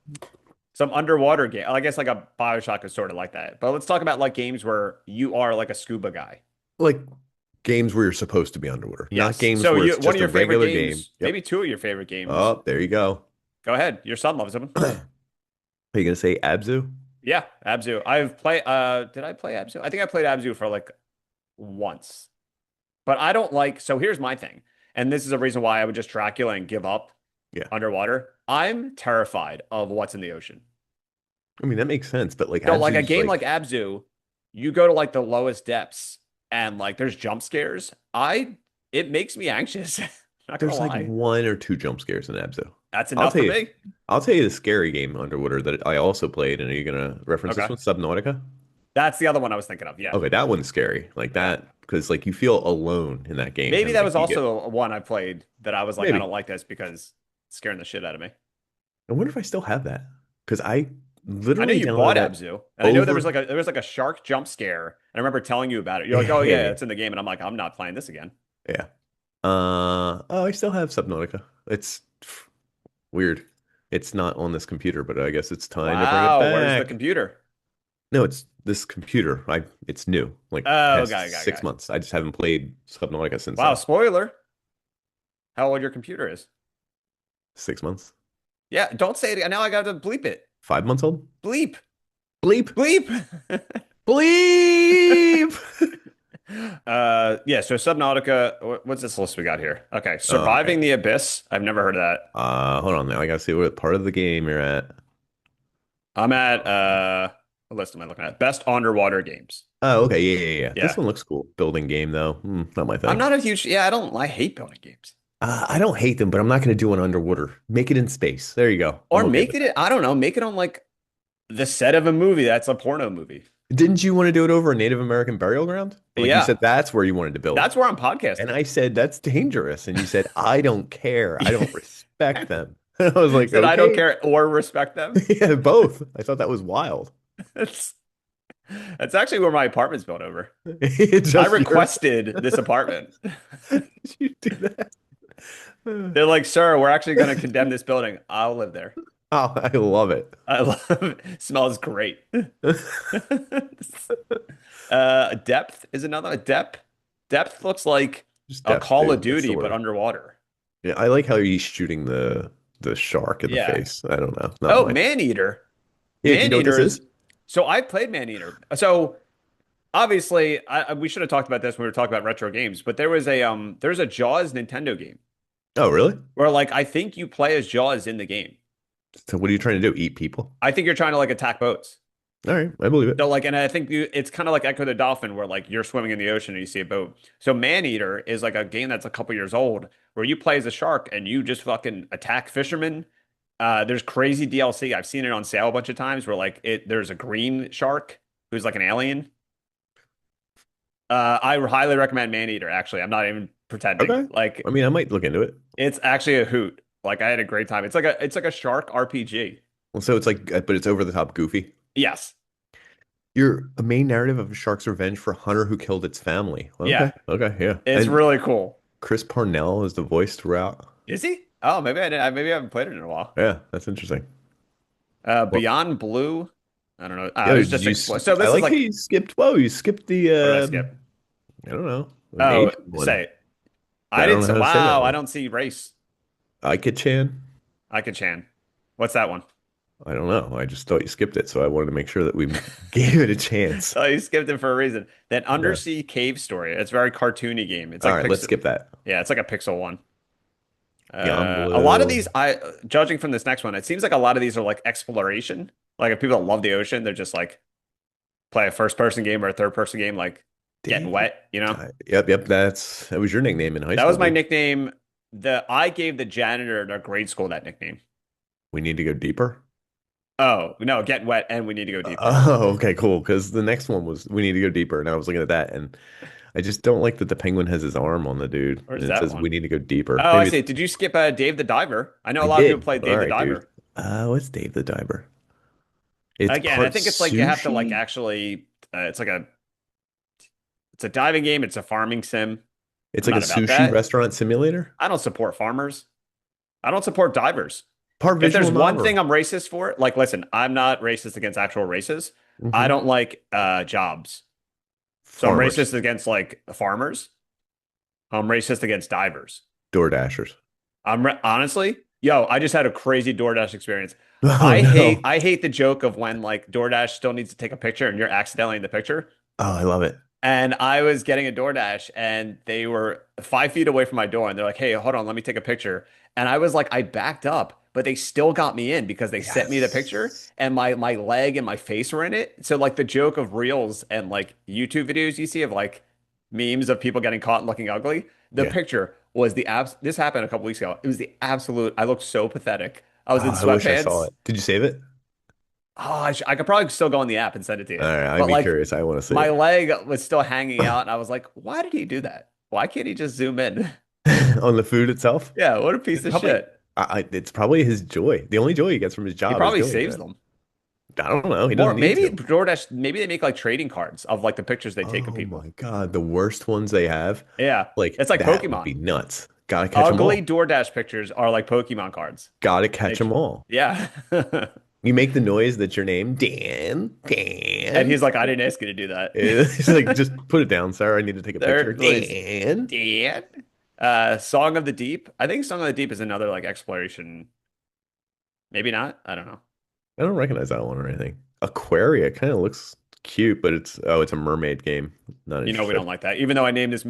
Speaker 1: underwater game. I guess like a Bioshock is sort of like that. But let's talk about like games where you are like a scuba guy.
Speaker 2: Like games where you're supposed to be underwater, not
Speaker 1: Yes.
Speaker 2: games
Speaker 1: So
Speaker 2: where
Speaker 1: you
Speaker 2: it's
Speaker 1: one
Speaker 2: just
Speaker 1: of
Speaker 2: a
Speaker 1: your favorite
Speaker 2: regular game.
Speaker 1: games,
Speaker 2: Yep.
Speaker 1: maybe two of your favorite games.
Speaker 2: Oh, there you go.
Speaker 1: Go ahead. Your son loves them.
Speaker 2: Are you gonna say Abzu?
Speaker 1: Yeah, Abzu. I've played did I play Abzu? I think I played Abzu for like once. But I don't like, so here's my thing. And this is a reason why I would just Dracula and give up
Speaker 2: Yeah.
Speaker 1: underwater. I'm terrified of what's in the ocean.
Speaker 2: I mean, that makes sense, but like
Speaker 1: So like a
Speaker 2: Abzu's
Speaker 1: game like
Speaker 2: like
Speaker 1: Abzu, you go to like the lowest depths and like there's jump scares. It makes me anxious. Not gonna
Speaker 2: there's like
Speaker 1: lie.
Speaker 2: one or two jump scares in Abzu.
Speaker 1: That's
Speaker 2: I'll
Speaker 1: enough
Speaker 2: tell
Speaker 1: for
Speaker 2: you,
Speaker 1: me.
Speaker 2: I'll tell you the scary game underwater that I also played. And are you gonna reference this
Speaker 1: Okay.
Speaker 2: one, Subnautica?
Speaker 1: That's the other one I was thinking of. Yeah.
Speaker 2: Okay, that one's scary. Like
Speaker 1: Yeah.
Speaker 2: that because like you feel alone in that game
Speaker 1: Maybe
Speaker 2: and
Speaker 1: that
Speaker 2: like
Speaker 1: was
Speaker 2: you get
Speaker 1: also one I played that I was like, I
Speaker 2: maybe.
Speaker 1: don't like this because it's scaring the shit out of me.
Speaker 2: I wonder if I still have that because I
Speaker 1: I know
Speaker 2: literally
Speaker 1: you
Speaker 2: downloaded
Speaker 1: bought
Speaker 2: that
Speaker 1: Abzu, and I know
Speaker 2: over.
Speaker 1: there was like a shark jump scare. And I remember telling you about it. You're like,
Speaker 2: Yeah,
Speaker 1: "Oh
Speaker 2: yeah,
Speaker 1: yeah,
Speaker 2: yeah.
Speaker 1: it's in the game," and I'm like, "I'm not playing this again."
Speaker 2: Yeah. Oh, I still have Subnautica. It's weird. It's not on this computer, but I guess it's time to bring it
Speaker 1: Wow, where's the
Speaker 2: back.
Speaker 1: computer?
Speaker 2: No, it's this computer. It's new, like
Speaker 1: Oh,
Speaker 2: past
Speaker 1: guy, guy,
Speaker 2: six
Speaker 1: guy.
Speaker 2: months. I just haven't played Subnautica since
Speaker 1: Wow,
Speaker 2: then.
Speaker 1: spoiler. How old your computer is?
Speaker 2: 6 months,
Speaker 1: Yeah, don't say it. Now I got to bleep it.
Speaker 2: 5 months old.
Speaker 1: Bleep,
Speaker 2: Bleep,
Speaker 1: bleep.
Speaker 2: bleep.
Speaker 1: Yeah. So Subnautica. What's this list we got here? Okay,
Speaker 2: All right.
Speaker 1: surviving the abyss. I've never heard of that.
Speaker 2: Hold on now. I gotta see what part of the game you're at.
Speaker 1: I'm at what list am I looking at? Best underwater games.
Speaker 2: Oh, okay. Yeah, yeah, yeah. This
Speaker 1: Yeah.
Speaker 2: one looks cool. Building game though. Not my
Speaker 1: I'm
Speaker 2: thing.
Speaker 1: not a huge, yeah, I hate building games.
Speaker 2: I don't hate them, but I'm not gonna do one underwater. Make it in space. There you go. I'm
Speaker 1: Or
Speaker 2: okay
Speaker 1: make
Speaker 2: with
Speaker 1: it,
Speaker 2: that.
Speaker 1: I don't know, make it on like the set of a movie that's a porno movie.
Speaker 2: Didn't you want to do it over a Native American burial ground? Like you
Speaker 1: Yeah,
Speaker 2: said, that's where you wanted to build.
Speaker 1: that's where I'm
Speaker 2: And
Speaker 1: podcasting.
Speaker 2: I said, that's dangerous. And you said, I don't care. I don't respect them. And I was like,
Speaker 1: Said I don't
Speaker 2: okay.
Speaker 1: care or respect them.
Speaker 2: Yeah, both. I thought that was wild.
Speaker 1: That's, that's actually where my apartment's built over.
Speaker 2: It's
Speaker 1: I
Speaker 2: just your.
Speaker 1: requested this apartment.
Speaker 2: Did you do that?
Speaker 1: They're like, sir, we're actually going to condemn this building. I'll live there.
Speaker 2: Oh, I love it.
Speaker 1: I love it. Smells great. Depth is another. Depth looks like
Speaker 2: Just
Speaker 1: a
Speaker 2: depth,
Speaker 1: Call of
Speaker 2: dude. That's the
Speaker 1: Duty, but
Speaker 2: word.
Speaker 1: underwater.
Speaker 2: Yeah, I like how he's shooting the shark in the
Speaker 1: Yeah.
Speaker 2: face. I don't know. Not
Speaker 1: Oh,
Speaker 2: my thing.
Speaker 1: Maneater.
Speaker 2: Yeah, do you know what this
Speaker 1: Maneater
Speaker 2: is?
Speaker 1: is. So I played Maneater. So obviously, we should have talked about this when we were talking about retro games. But there's a Jaws Nintendo game
Speaker 2: Oh, really?
Speaker 1: where like I think you play as Jaws in the game.
Speaker 2: So what are you trying to do? Eat people?
Speaker 1: I think you're trying to like attack boats.
Speaker 2: All right, I believe it.
Speaker 1: So like, and I think it's kind of like Echo the Dolphin, where like you're swimming in the ocean and you see a boat. So Maneater is like a game that's a couple years old, where you play as a shark and you just fucking attack fishermen. There's crazy DLC. I've seen it on sale a bunch of times, where like there's a green shark who's like an alien. I highly recommend Maneater. Actually, I'm not even pretending.
Speaker 2: Okay. I
Speaker 1: Like
Speaker 2: mean, I might look into it.
Speaker 1: it's actually a hoot. Like I had a great time. It's like a shark RPG.
Speaker 2: Well, so it's like, but it's over the top goofy.
Speaker 1: Yes.
Speaker 2: You're a main narrative of a shark's revenge for a hunter who killed its family.
Speaker 1: Yeah.
Speaker 2: Okay. Okay. Yeah.
Speaker 1: It's
Speaker 2: And
Speaker 1: really cool.
Speaker 2: Chris Parnell is the voice throughout.
Speaker 1: Is he? Oh, maybe I didn't. Maybe I haven't played it in a while.
Speaker 2: Yeah, that's interesting. Well,
Speaker 1: Beyond Blue. I don't know.
Speaker 2: yo,
Speaker 1: It's
Speaker 2: did
Speaker 1: just
Speaker 2: you?
Speaker 1: explore. So
Speaker 2: I
Speaker 1: this is
Speaker 2: like how
Speaker 1: like,
Speaker 2: you skipped. Whoa, you skipped the.
Speaker 1: what did I skip?
Speaker 2: I don't know, an
Speaker 1: Oh,
Speaker 2: Asian one.
Speaker 1: say
Speaker 2: I
Speaker 1: I
Speaker 2: don't
Speaker 1: didn't.
Speaker 2: know how to say that
Speaker 1: Wow, I
Speaker 2: one.
Speaker 1: don't see race.
Speaker 2: Ike-chan.
Speaker 1: Ike-chan. What's that one?
Speaker 2: I don't know. I just thought you skipped it, so I wanted to make sure that we gave it a chance.
Speaker 1: Oh, you skipped it for a reason. That
Speaker 2: Okay.
Speaker 1: Undersea Cave Story. It's a very cartoony game. It's
Speaker 2: All
Speaker 1: like
Speaker 2: right, let's
Speaker 1: pixel.
Speaker 2: skip that.
Speaker 1: Yeah, it's like a pixel one.
Speaker 2: Beyond
Speaker 1: A lot of
Speaker 2: Blue.
Speaker 1: these, judging from this next one, it seems like a lot of these are like exploration. Like if people love the ocean, they're just like play a first person game or a third person game, like getting
Speaker 2: Dave.
Speaker 1: wet, you know?
Speaker 2: Yep, yep. That was your nickname in high
Speaker 1: That
Speaker 2: school,
Speaker 1: was my
Speaker 2: dude.
Speaker 1: nickname. I gave the janitor at our grade school that nickname.
Speaker 2: We need to go deeper.
Speaker 1: Oh, no, getting wet and we need to go deeper.
Speaker 2: Oh, okay, cool. Because the next one was we need to go deeper, and I was looking at that, and I just don't like that the penguin has his arm on the dude, and
Speaker 1: Where's
Speaker 2: it
Speaker 1: that
Speaker 2: says
Speaker 1: one?
Speaker 2: we need to go deeper.
Speaker 1: Oh, I
Speaker 2: Maybe
Speaker 1: see.
Speaker 2: it's
Speaker 1: Did you skip Dave the Diver? I know a
Speaker 2: I
Speaker 1: lot of people
Speaker 2: did.
Speaker 1: play
Speaker 2: All
Speaker 1: Dave the
Speaker 2: right, dude.
Speaker 1: Diver.
Speaker 2: What's Dave the Diver? It's
Speaker 1: Again, I
Speaker 2: part
Speaker 1: think it's like you have to like
Speaker 2: sushi.
Speaker 1: actually it's It's a diving game. It's a farming sim.
Speaker 2: It's
Speaker 1: I'm
Speaker 2: like a
Speaker 1: not about
Speaker 2: sushi
Speaker 1: that.
Speaker 2: restaurant simulator.
Speaker 1: I don't support farmers. I don't support divers.
Speaker 2: Part
Speaker 1: If there's
Speaker 2: visual
Speaker 1: one thing
Speaker 2: novel.
Speaker 1: I'm racist for, like, listen, I'm not racist against actual races. I
Speaker 2: Hmm.
Speaker 1: don't like jobs. So I'm
Speaker 2: Farmers.
Speaker 1: racist against like farmers. I'm racist against divers.
Speaker 2: Door Dashers.
Speaker 1: Honestly, yo, I just had a crazy DoorDash experience.
Speaker 2: Oh
Speaker 1: I hate
Speaker 2: no.
Speaker 1: I hate the joke of when like DoorDash still needs to take a picture and you're accidentally in the picture.
Speaker 2: Oh, I love it.
Speaker 1: And I was getting a DoorDash and they were 5 feet away from my door and they're like, hey, hold on, let me take a picture. And I was like, I backed up, but they still got me in because they sent me the picture
Speaker 2: Yes.
Speaker 1: and my leg and my face were in it. So like the joke of reels and like YouTube videos you see of like memes of people getting caught looking ugly, the
Speaker 2: Yeah.
Speaker 1: picture was the abs this happened a couple weeks ago. It was the absolute, I looked so pathetic. I was
Speaker 2: Oh,
Speaker 1: in
Speaker 2: I wish I saw
Speaker 1: sweatpants.
Speaker 2: it. Did you save it?
Speaker 1: Oh, I could probably still go on the app and send it to
Speaker 2: All
Speaker 1: you.
Speaker 2: right, I'd
Speaker 1: But
Speaker 2: be
Speaker 1: like
Speaker 2: curious. I want to see
Speaker 1: my
Speaker 2: it.
Speaker 1: leg was still hanging out, and I was like, why did he do that? Why can't he just zoom in?
Speaker 2: On the food itself.
Speaker 1: Yeah, what a piece
Speaker 2: It's
Speaker 1: of
Speaker 2: probably
Speaker 1: shit.
Speaker 2: it's probably his joy. The only joy he gets from his
Speaker 1: He
Speaker 2: job is
Speaker 1: probably
Speaker 2: doing
Speaker 1: saves
Speaker 2: that.
Speaker 1: them.
Speaker 2: I don't know. He
Speaker 1: More
Speaker 2: doesn't need
Speaker 1: maybe
Speaker 2: to.
Speaker 1: DoorDash, maybe they make like trading cards of like the pictures they take of
Speaker 2: Oh
Speaker 1: people.
Speaker 2: my God, the worst ones they have,
Speaker 1: Yeah,
Speaker 2: like
Speaker 1: it's like
Speaker 2: that would
Speaker 1: Pokemon.
Speaker 2: be nuts. Gotta catch them
Speaker 1: Ugly
Speaker 2: all.
Speaker 1: DoorDash pictures are like Pokemon cards.
Speaker 2: Gotta
Speaker 1: They,
Speaker 2: catch them all.
Speaker 1: yeah.
Speaker 2: You make the noise that's your name, Dan,
Speaker 1: And
Speaker 2: Dan.
Speaker 1: he's like, I didn't ask you to do that.
Speaker 2: It's like, just put it down, sir. I need to take a picture.
Speaker 1: There, please.
Speaker 2: Dan.
Speaker 1: Dan. Song of the Deep. I think Song of the Deep is another like exploration. Maybe not. I don't know.
Speaker 2: I don't recognize that one or anything. Aquaria kind of looks cute, but it's a mermaid game. Not
Speaker 1: You know we don't
Speaker 2: interested.
Speaker 1: like that. Even though I named this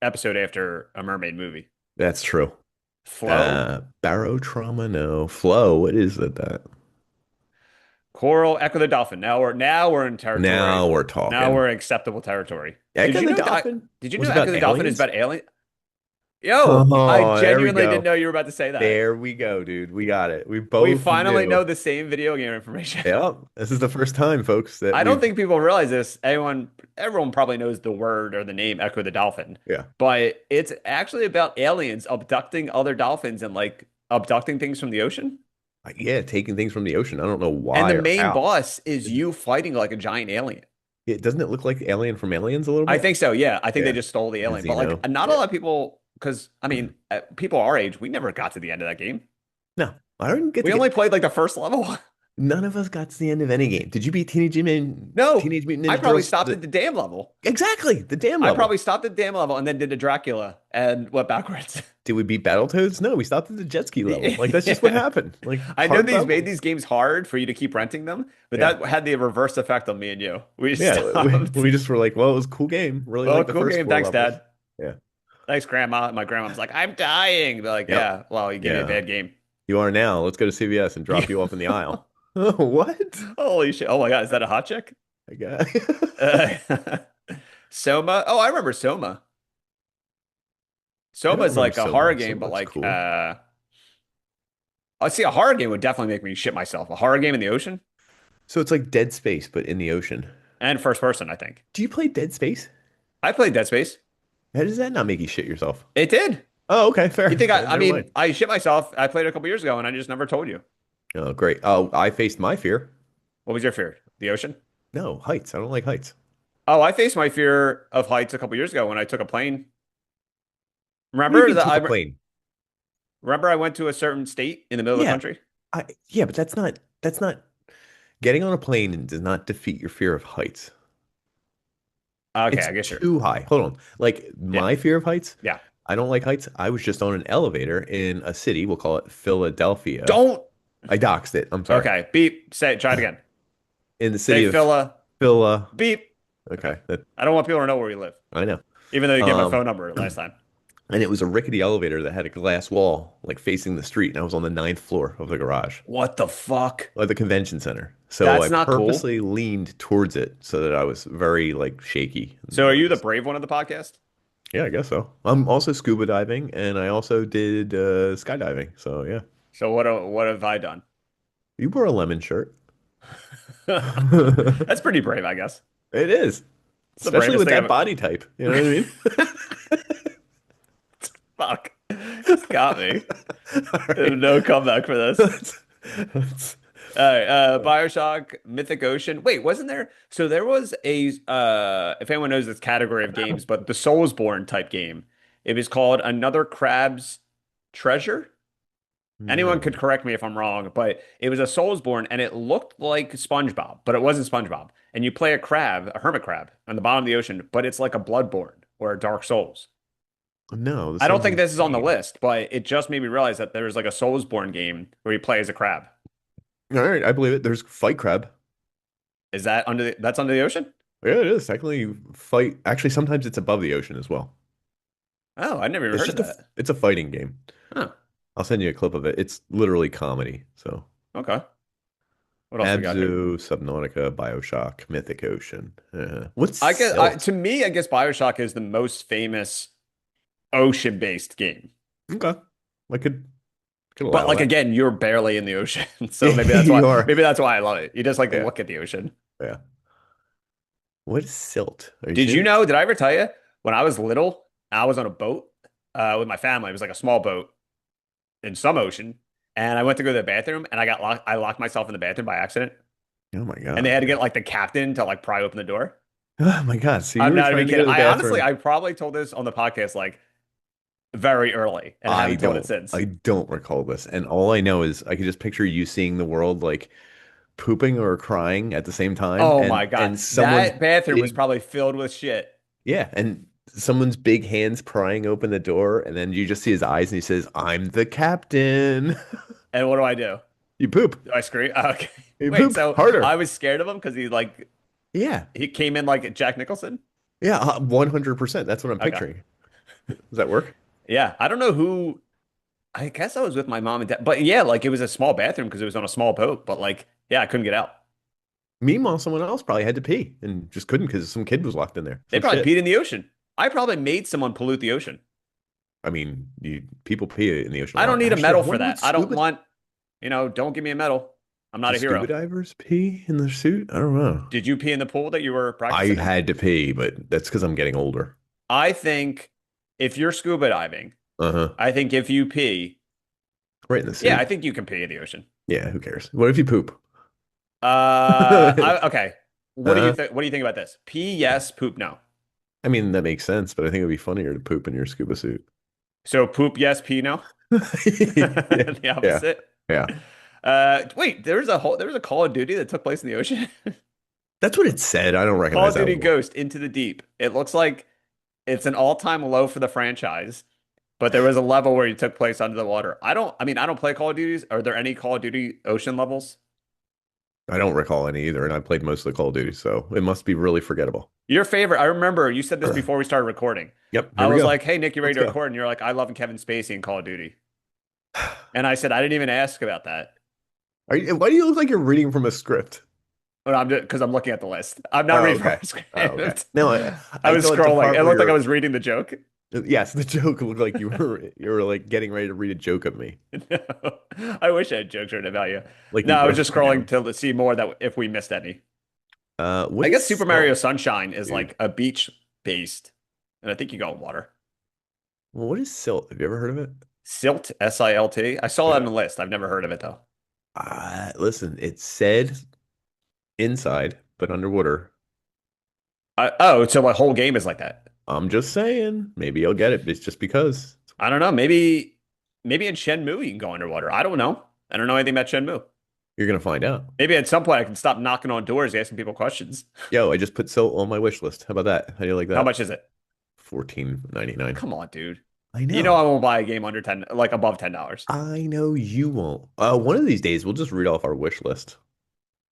Speaker 1: episode after a mermaid movie.
Speaker 2: That's true.
Speaker 1: Flow,
Speaker 2: Barotrauma, no. Flow, what is that?
Speaker 1: Coral, Echo the Dolphin. Now we're in territory.
Speaker 2: Now we're
Speaker 1: Now
Speaker 2: talking.
Speaker 1: we're in acceptable territory.
Speaker 2: Echo the Dolphin
Speaker 1: Did you
Speaker 2: was
Speaker 1: know Echo
Speaker 2: about
Speaker 1: the Dolphin is
Speaker 2: aliens?
Speaker 1: about alien? Yo, I
Speaker 2: Oh, there we
Speaker 1: genuinely didn't
Speaker 2: go.
Speaker 1: know you were about to say that.
Speaker 2: There we go, dude. We got it. We
Speaker 1: We
Speaker 2: both
Speaker 1: finally
Speaker 2: knew.
Speaker 1: know the same video game information.
Speaker 2: Yep. This is the first time, folks, that
Speaker 1: I don't
Speaker 2: we've
Speaker 1: think people realize this. Everyone probably knows the word or the name Echo the Dolphin,
Speaker 2: yeah.
Speaker 1: but it's actually about aliens abducting other dolphins and like abducting things from the ocean.
Speaker 2: Yeah, taking things from the ocean. I don't know
Speaker 1: And
Speaker 2: why
Speaker 1: the
Speaker 2: or
Speaker 1: main
Speaker 2: how.
Speaker 1: boss is you fighting like a giant alien.
Speaker 2: Doesn't it look like Alien from Aliens a little
Speaker 1: I
Speaker 2: bit?
Speaker 1: think so. Yeah, I think they
Speaker 2: Yeah.
Speaker 1: just stole the
Speaker 2: And
Speaker 1: alien. But like,
Speaker 2: Xeno.
Speaker 1: not a
Speaker 2: Yeah.
Speaker 1: lot of people, because I mean, people our age, we never got to the end of that game.
Speaker 2: No, I didn't get to
Speaker 1: We only
Speaker 2: get.
Speaker 1: played like the first level.
Speaker 2: None of us got to the end of any game. Did you beat
Speaker 1: No,
Speaker 2: Teenage Mutant
Speaker 1: I
Speaker 2: Ninja
Speaker 1: probably
Speaker 2: Turtles?
Speaker 1: stopped at the dam level.
Speaker 2: Exactly, the damn
Speaker 1: I
Speaker 2: level.
Speaker 1: probably stopped at the dam level and then did the Dracula and went backwards.
Speaker 2: Did we beat Battletoads? No, we stopped at the jet ski level. Like that's just what
Speaker 1: Yeah.
Speaker 2: happened. Like
Speaker 1: I know
Speaker 2: hard
Speaker 1: these made
Speaker 2: problems.
Speaker 1: these games hard for you to keep renting them, but
Speaker 2: Yeah.
Speaker 1: that had the reverse effect on me and you. We just
Speaker 2: Yeah, we,
Speaker 1: stopped.
Speaker 2: we just were like, well, it was a cool game. Really
Speaker 1: Well,
Speaker 2: like the
Speaker 1: cool
Speaker 2: first
Speaker 1: game.
Speaker 2: four
Speaker 1: Thanks,
Speaker 2: levels.
Speaker 1: Dad.
Speaker 2: Yeah.
Speaker 1: Thanks, Grandma. My grandma's like, I'm dying. Be like,
Speaker 2: Yep.
Speaker 1: yeah, well, you gave me a
Speaker 2: Yeah.
Speaker 1: bad game.
Speaker 2: You are now. Let's go to CVS and drop you off in the aisle. Oh, what?
Speaker 1: Holy shit. Oh my God. Is that a hot chick?
Speaker 2: I got
Speaker 1: Uh, Soma. Oh, I remember Soma.
Speaker 2: I don't
Speaker 1: Soma's
Speaker 2: remember
Speaker 1: like a
Speaker 2: so
Speaker 1: horror
Speaker 2: much. So
Speaker 1: game, but
Speaker 2: much
Speaker 1: like,
Speaker 2: cool.
Speaker 1: I see a horror game would definitely make me shit myself. A horror game in the ocean
Speaker 2: So it's like Dead Space, but in the ocean.
Speaker 1: and first person, I think.
Speaker 2: Do you play Dead Space?
Speaker 1: I played Dead Space.
Speaker 2: How does that not make you shit yourself?
Speaker 1: It did.
Speaker 2: Oh, okay,
Speaker 1: You
Speaker 2: fair.
Speaker 1: think I
Speaker 2: Never
Speaker 1: mean,
Speaker 2: mind.
Speaker 1: I shit myself. I played it a couple years ago and I just never told you.
Speaker 2: Oh, great. Oh, I faced my fear.
Speaker 1: What was your fear? The ocean?
Speaker 2: No, heights. I don't like heights.
Speaker 1: Oh, I faced my fear of heights a couple years ago when I took a plane.
Speaker 2: What do you
Speaker 1: Remember
Speaker 2: mean
Speaker 1: that
Speaker 2: took
Speaker 1: I
Speaker 2: a plane?
Speaker 1: remember I went to a certain state in the middle of the
Speaker 2: Yeah,
Speaker 1: country?
Speaker 2: yeah, but that's not getting on a plane does not defeat your fear of heights.
Speaker 1: Okay,
Speaker 2: It's
Speaker 1: I guess you're
Speaker 2: too high. Hold on. Like
Speaker 1: yeah.
Speaker 2: my fear of heights,
Speaker 1: Yeah.
Speaker 2: I don't like heights. I was just on an elevator in a city, we'll call it Philadelphia.
Speaker 1: Don't
Speaker 2: I doxed it. I'm sorry.
Speaker 1: okay. Beep. Say it. Try it again.
Speaker 2: In the
Speaker 1: Say
Speaker 2: city of
Speaker 1: Phila.
Speaker 2: Phila.
Speaker 1: Beep. Okay.
Speaker 2: Okay, that
Speaker 1: I don't want people to know where we live,
Speaker 2: I know.
Speaker 1: even though you gave my
Speaker 2: Um,
Speaker 1: phone number last time.
Speaker 2: and it was a rickety elevator that had a glass wall like facing the street, and I was on the ninth floor of the garage,
Speaker 1: What the fuck?
Speaker 2: like the convention center. So I
Speaker 1: That's not cool.
Speaker 2: purposely leaned towards it so that I was very like shaky.
Speaker 1: So are you the brave one of the podcast?
Speaker 2: Yeah, I guess so. I'm also scuba diving, and I also did skydiving. So yeah,
Speaker 1: So what have I done?
Speaker 2: you wore a lemon shirt.
Speaker 1: That's pretty brave, I guess.
Speaker 2: It is,
Speaker 1: It's the
Speaker 2: especially
Speaker 1: bravest
Speaker 2: with
Speaker 1: thing
Speaker 2: that
Speaker 1: I've.
Speaker 2: body type. You know what I mean?
Speaker 1: Fuck. Just got me.
Speaker 2: All right.
Speaker 1: No comeback for this.
Speaker 2: Let's, let's
Speaker 1: Bioshock, Mythic Ocean. Wait, wasn't there? So there was a if anyone knows this category of games, but the Soulsborne type game. It was called Another Crab's Treasure. Anyone could
Speaker 2: No.
Speaker 1: correct me if I'm wrong, but it was a Soulsborne and it looked like SpongeBob, but it wasn't SpongeBob. And you play a crab, a hermit crab, on the bottom of the ocean, but it's like a Bloodborne or a Dark Souls.
Speaker 2: No, this
Speaker 1: I don't
Speaker 2: sounds
Speaker 1: think this is on the
Speaker 2: insane.
Speaker 1: list, but it just made me realize that there's like a Soulsborne game where you play as a crab.
Speaker 2: All right, I believe it. There's Fight Crab.
Speaker 1: Is that that's under the ocean?
Speaker 2: Yeah, it is. Technically, fight. Actually, sometimes it's above the ocean as well.
Speaker 1: Oh, I never even
Speaker 2: It's
Speaker 1: heard of
Speaker 2: just
Speaker 1: that.
Speaker 2: it's a fighting game.
Speaker 1: Oh,
Speaker 2: I'll send you a clip of it. It's literally comedy. So
Speaker 1: okay. What else we got here?
Speaker 2: Abzu, Subnautica, Bioshock, Mythic Ocean. What's
Speaker 1: I guess
Speaker 2: Silt?
Speaker 1: to me, I guess BioShock is the most famous ocean-based game.
Speaker 2: Okay, I could
Speaker 1: But
Speaker 2: allow
Speaker 1: like
Speaker 2: that.
Speaker 1: again, you're barely in the ocean. So
Speaker 2: You are.
Speaker 1: maybe that's why I love it. You just like
Speaker 2: Yeah,
Speaker 1: look at the ocean.
Speaker 2: yeah. What is Silt? Are you
Speaker 1: Did you
Speaker 2: serious?
Speaker 1: know, did I ever tell you when I was little, I was on a boat with my family. It was like a small boat in some ocean. And I went to go to the bathroom and I locked myself in the bathroom by accident.
Speaker 2: Oh my
Speaker 1: And they had
Speaker 2: God.
Speaker 1: to get like the captain to like pry open the door.
Speaker 2: Oh my God. So you
Speaker 1: I'm
Speaker 2: were
Speaker 1: not even
Speaker 2: trying to go
Speaker 1: kidding.
Speaker 2: to the
Speaker 1: I honestly,
Speaker 2: bathroom.
Speaker 1: I probably told this on the podcast like very early and
Speaker 2: I
Speaker 1: haven't told it
Speaker 2: don't.
Speaker 1: since.
Speaker 2: I don't recall this. And all I know is I could just picture you seeing the world like pooping or crying at the same time,
Speaker 1: Oh
Speaker 2: and
Speaker 1: my God.
Speaker 2: someone's
Speaker 1: That bathroom was
Speaker 2: big,
Speaker 1: probably filled with shit.
Speaker 2: yeah, and someone's big hands prying open the door, and then you just see his eyes, and he says, "I'm the captain."
Speaker 1: And what do I do?
Speaker 2: You poop.
Speaker 1: Do I scream? Oh, okay.
Speaker 2: You
Speaker 1: Wait,
Speaker 2: poop
Speaker 1: so I
Speaker 2: harder.
Speaker 1: was scared of him because
Speaker 2: Yeah,
Speaker 1: he came in like Jack Nicholson?
Speaker 2: yeah, 100%. That's what I'm
Speaker 1: Okay.
Speaker 2: picturing. Does that work?
Speaker 1: Yeah. I don't know who. I guess I was with my mom and dad. But yeah, like it was a small bathroom because it was on a small boat. But like, yeah, I couldn't get out.
Speaker 2: Meanwhile, someone else probably had to pee and just couldn't because some kid was locked in there.
Speaker 1: They
Speaker 2: Some
Speaker 1: probably
Speaker 2: shit.
Speaker 1: peed in the ocean. I probably made someone pollute the ocean.
Speaker 2: I mean, people pee in the ocean a
Speaker 1: I don't
Speaker 2: lot.
Speaker 1: need a
Speaker 2: Actually, I
Speaker 1: medal for
Speaker 2: wonder what
Speaker 1: that. I don't
Speaker 2: scuba
Speaker 1: want, don't give me a medal. I'm not
Speaker 2: do
Speaker 1: a
Speaker 2: scuba
Speaker 1: hero.
Speaker 2: divers pee in their suit? I don't know.
Speaker 1: Did you pee in the pool that you were
Speaker 2: I
Speaker 1: practicing in?
Speaker 2: had to pee, but that's because I'm getting older.
Speaker 1: I think if you're scuba diving,
Speaker 2: Uh-huh.
Speaker 1: I think if you pee,
Speaker 2: Right in the
Speaker 1: yeah, I
Speaker 2: suit.
Speaker 1: think you can pee in the ocean.
Speaker 2: Yeah, who cares? What if you poop?
Speaker 1: Okay.
Speaker 2: Uh,
Speaker 1: What do you think about this? Pee yes, poop no.
Speaker 2: I mean, that makes sense, but I think it would be funnier to poop in your scuba suit.
Speaker 1: So poop yes, pee no.
Speaker 2: Yeah,
Speaker 1: The
Speaker 2: yeah,
Speaker 1: opposite.
Speaker 2: yeah.
Speaker 1: Wait, there was a Call of Duty that took place in the ocean.
Speaker 2: That's what it said. I don't
Speaker 1: Call
Speaker 2: recognize
Speaker 1: of
Speaker 2: that
Speaker 1: Duty
Speaker 2: level.
Speaker 1: Ghost Into the Deep. It looks like it's an all-time low for the franchise, but there was a level where you took place under the water. I don't play Call of Duties. Are there any Call of Duty ocean levels?
Speaker 2: I don't recall any either, and I played most of the Call of Duty, so it must be really forgettable.
Speaker 1: Your favorite, I remember you said this before we started recording.
Speaker 2: Yep,
Speaker 1: I
Speaker 2: here we
Speaker 1: was
Speaker 2: go.
Speaker 1: like, hey, Nick, you ready
Speaker 2: Let's
Speaker 1: to
Speaker 2: go.
Speaker 1: record? And you're like, I love Kevin Spacey in Call of Duty. And I said, I didn't even ask about that.
Speaker 2: Why do you look like you're reading from a script?
Speaker 1: But I'm just because I'm looking at the list. I'm not
Speaker 2: Oh,
Speaker 1: reading from
Speaker 2: okay.
Speaker 1: a
Speaker 2: Oh, okay.
Speaker 1: script.
Speaker 2: No,
Speaker 1: I
Speaker 2: I
Speaker 1: was
Speaker 2: thought the
Speaker 1: scrolling.
Speaker 2: part
Speaker 1: It
Speaker 2: where
Speaker 1: looked like I
Speaker 2: you're,
Speaker 1: was reading the joke.
Speaker 2: yes, the joke looked like you were like getting ready to read a joke of me,
Speaker 1: No, I wish I had jokes written about you.
Speaker 2: like
Speaker 1: No,
Speaker 2: you
Speaker 1: I was
Speaker 2: broke
Speaker 1: just
Speaker 2: them
Speaker 1: scrolling
Speaker 2: down.
Speaker 1: to see more that if we missed any.
Speaker 2: What
Speaker 1: I
Speaker 2: is
Speaker 1: guess Super Mario
Speaker 2: silt,
Speaker 1: Sunshine is
Speaker 2: dude?
Speaker 1: like a beach based, and I think you go in water.
Speaker 2: Well, what is silt? Have you ever heard of it?
Speaker 1: Silt, Silt. I saw that on
Speaker 2: Yeah.
Speaker 1: the list. I've never heard of it though.
Speaker 2: Listen, it said inside, but underwater.
Speaker 1: Oh, so the whole game is like that.
Speaker 2: I'm just saying, maybe I'll get it. It's just because
Speaker 1: I don't know. Maybe in Shenmue you can go underwater. I don't know. I don't know anything about Shenmue.
Speaker 2: you're gonna find out.
Speaker 1: Maybe at some point I can stop knocking on doors asking people questions.
Speaker 2: Yo, I just put silt on my wish list. How about that? How do you like
Speaker 1: How
Speaker 2: that?
Speaker 1: much is it?
Speaker 2: 14.99.
Speaker 1: Come on, dude.
Speaker 2: I
Speaker 1: You know I
Speaker 2: know.
Speaker 1: won't buy a game under 10, like above $10.
Speaker 2: I know you won't. One of these days we'll just read off our wish list.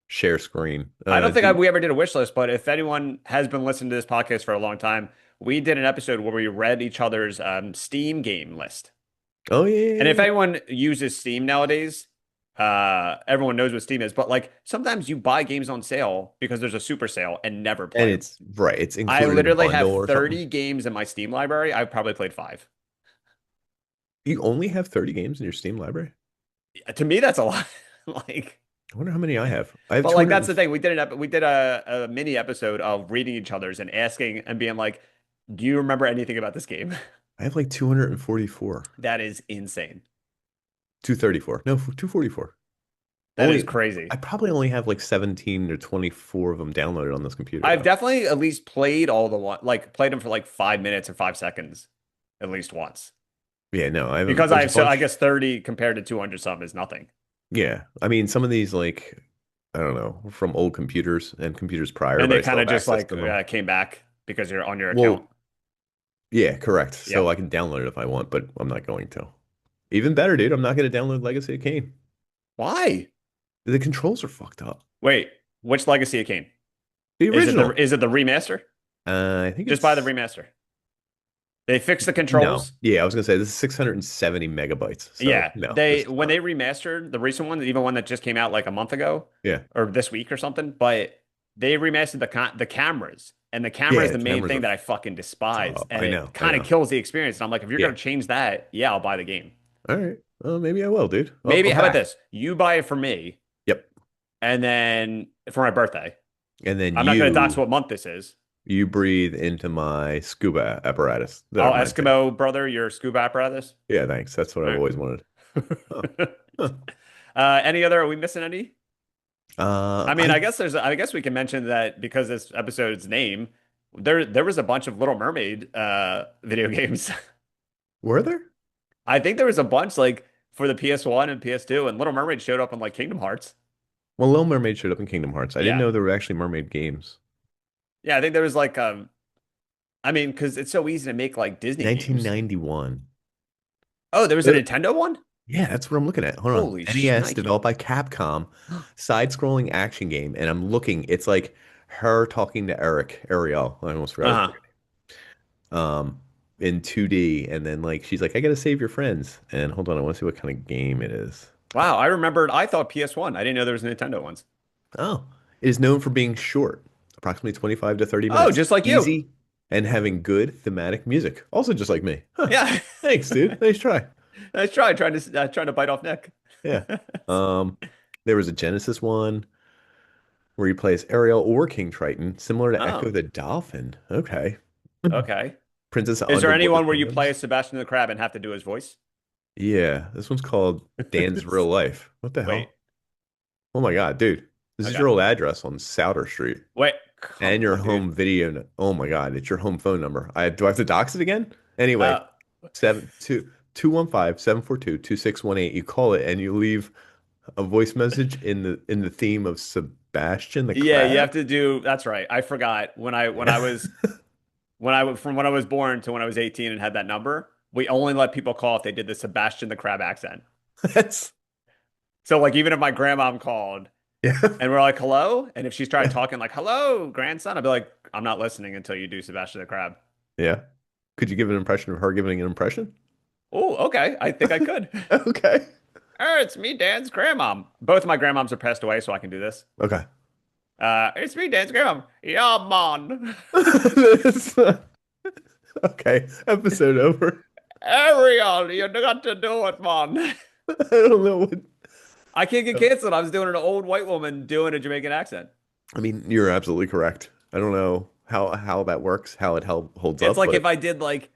Speaker 2: Share screen.
Speaker 1: I don't think
Speaker 2: Do
Speaker 1: we ever did a wish list, but if anyone has been listening to this podcast for a long time, we did an episode where we read each other's Steam game list.
Speaker 2: Oh yeah,
Speaker 1: And if
Speaker 2: yeah, yeah.
Speaker 1: anyone uses Steam nowadays, everyone knows what Steam is. But like sometimes you buy games on sale because there's a super sale and never
Speaker 2: And
Speaker 1: play them.
Speaker 2: it's right. It's
Speaker 1: I
Speaker 2: included in a
Speaker 1: literally
Speaker 2: bundle
Speaker 1: have
Speaker 2: or something.
Speaker 1: 30 games in my Steam library. I've probably played five.
Speaker 2: You only have 30 games in your Steam library?
Speaker 1: To me, that's a lot. Like,
Speaker 2: I wonder how many I have. I have
Speaker 1: but like
Speaker 2: 200.
Speaker 1: that's the thing. We did a mini episode of reading each other's and asking and being like, "Do you remember anything about this game?"
Speaker 2: I have like 244.
Speaker 1: That is insane.
Speaker 2: 234. No, 244.
Speaker 1: That is
Speaker 2: Only
Speaker 1: crazy.
Speaker 2: I probably only have like 17 or 24 of them downloaded on this computer
Speaker 1: I've
Speaker 2: though.
Speaker 1: definitely at least played all the one, like played them for like 5 minutes or 5 seconds, at least once.
Speaker 2: Yeah, no, I haven't.
Speaker 1: Because
Speaker 2: There's a
Speaker 1: so I
Speaker 2: bunch.
Speaker 1: guess 30 compared to 200 some is nothing.
Speaker 2: Yeah, I mean, some of these like I don't know from old computers and computers prior,
Speaker 1: And
Speaker 2: but
Speaker 1: they
Speaker 2: I still
Speaker 1: kind of
Speaker 2: have
Speaker 1: just
Speaker 2: access
Speaker 1: like
Speaker 2: to them.
Speaker 1: came back because you're on your account.
Speaker 2: Well, yeah, correct. So
Speaker 1: Yep.
Speaker 2: I can download it if I want, but I'm not going to. Even better, dude. I'm not going to download Legacy of Kain.
Speaker 1: Why?
Speaker 2: The controls are fucked up.
Speaker 1: Wait, which Legacy it came?
Speaker 2: The original.
Speaker 1: Is it the remaster?
Speaker 2: I think
Speaker 1: Just buy the
Speaker 2: it's
Speaker 1: remaster. They fixed the
Speaker 2: no.
Speaker 1: controls.
Speaker 2: Yeah, I was gonna say this is 670 megabytes. So
Speaker 1: Yeah,
Speaker 2: no,
Speaker 1: they
Speaker 2: this is
Speaker 1: when
Speaker 2: not.
Speaker 1: they remastered the recent one, even one that just came out like a month ago
Speaker 2: Yeah,
Speaker 1: or this week or something, but they remastered the cameras, and the camera is
Speaker 2: yeah.
Speaker 1: the main
Speaker 2: Cameras
Speaker 1: thing
Speaker 2: are
Speaker 1: that I fucking despise,
Speaker 2: up.
Speaker 1: and
Speaker 2: I
Speaker 1: it
Speaker 2: know. I
Speaker 1: kind of
Speaker 2: know.
Speaker 1: kills the experience. And I'm like, if you're
Speaker 2: Yeah.
Speaker 1: gonna change that, yeah, I'll buy the game.
Speaker 2: All right. Well, maybe I will, dude. Oh,
Speaker 1: Maybe
Speaker 2: I'm
Speaker 1: how about
Speaker 2: back.
Speaker 1: this? You buy it for me,
Speaker 2: Yep.
Speaker 1: and then for my birthday.
Speaker 2: And then
Speaker 1: I'm not gonna dox what month this is.
Speaker 2: you breathe into my scuba apparatus that
Speaker 1: Oh,
Speaker 2: I'm renting.
Speaker 1: Eskimo brother, your scuba apparatus.
Speaker 2: Yeah, thanks. That's what
Speaker 1: All
Speaker 2: I've
Speaker 1: right.
Speaker 2: always wanted. Huh. Huh.
Speaker 1: Any other? Are we missing any? I mean,
Speaker 2: I
Speaker 1: I guess we can mention that because this episode's name, there was a bunch of Little Mermaid video games.
Speaker 2: were there?
Speaker 1: I think there was a bunch like for the PS1 and PS2, and Little Mermaid showed up in like Kingdom Hearts.
Speaker 2: Well, Little Mermaid showed up in Kingdom Hearts. I didn't
Speaker 1: Yeah,
Speaker 2: know there were actually mermaid games.
Speaker 1: yeah, I think there was like I mean, because it's so easy to make like Disney games.
Speaker 2: 1991.
Speaker 1: Oh, there was a Nintendo one.
Speaker 2: Yeah, that's what I'm looking at. Hold on.
Speaker 1: Holy
Speaker 2: NES,
Speaker 1: shnikey!
Speaker 2: developed by Capcom, side-scrolling action game, and I'm looking. It's like her talking to Ariel. I almost forgot his
Speaker 1: Uh-huh.
Speaker 2: freaking name. In 2D, and then like she's like, "I gotta save your friends." And hold on, I want to see what kind of game it is.
Speaker 1: Wow, I remembered. I thought PS1. I didn't know there was Nintendo ones.
Speaker 2: Oh, it is known for being short, approximately 25 to 30
Speaker 1: Oh,
Speaker 2: minutes,
Speaker 1: just like you.
Speaker 2: easy, and having good thematic music. Also, just like me. Huh.
Speaker 1: Yeah.
Speaker 2: Thanks, dude. Nice try.
Speaker 1: Let's try trying to bite off Nick.
Speaker 2: Yeah. Um, there was a Genesis one where you play as Ariel or King Triton, similar to Echo
Speaker 1: Oh,
Speaker 2: the Dolphin. Okay.
Speaker 1: okay.
Speaker 2: Princess of
Speaker 1: Is there
Speaker 2: Underwater
Speaker 1: anyone where you play
Speaker 2: Kingdoms.
Speaker 1: as Sebastian the Crab and have to do his voice?
Speaker 2: Yeah, this one's called Dan's Real Life. What the
Speaker 1: Wait.
Speaker 2: hell? Oh my God, dude. This is
Speaker 1: Okay.
Speaker 2: your old address on Souter Street
Speaker 1: Wait.
Speaker 2: and
Speaker 1: Come
Speaker 2: your
Speaker 1: on, dude.
Speaker 2: home video. Oh my God, it's your home phone number. Do I have to dox it again? Anyway,
Speaker 1: Uh,
Speaker 2: 215-742-2618. You call it and you leave a voice message in the theme of Sebastian the
Speaker 1: yeah, you
Speaker 2: Crab.
Speaker 1: have to do. That's right. I forgot when I was from when I was born to when I was 18 and had that number. We only let people call if they did the Sebastian the Crab accent.
Speaker 2: That's
Speaker 1: So like even if my grandmom called
Speaker 2: yeah.
Speaker 1: and we're like hello, and if she started talking like hello grandson, I'd be like I'm not listening until you do Sebastian the Crab.
Speaker 2: Yeah. Could you give an impression of her giving an impression?
Speaker 1: Oh, okay. I think I could.
Speaker 2: Okay.
Speaker 1: Oh, it's me, Dan's grandmom. Both of my grandmoms are passed away, so I can do this.
Speaker 2: Okay.
Speaker 1: It's me, Dan's grandmom. Yeah, man.
Speaker 2: This- okay. Episode over.
Speaker 1: Ariel, you got to do it, man.
Speaker 2: I don't know what.
Speaker 1: I can't get canceled. I was doing an old white woman doing a Jamaican accent.
Speaker 2: I mean, you're absolutely correct. I don't know how that works, how it holds
Speaker 1: It's
Speaker 2: up,
Speaker 1: like
Speaker 2: but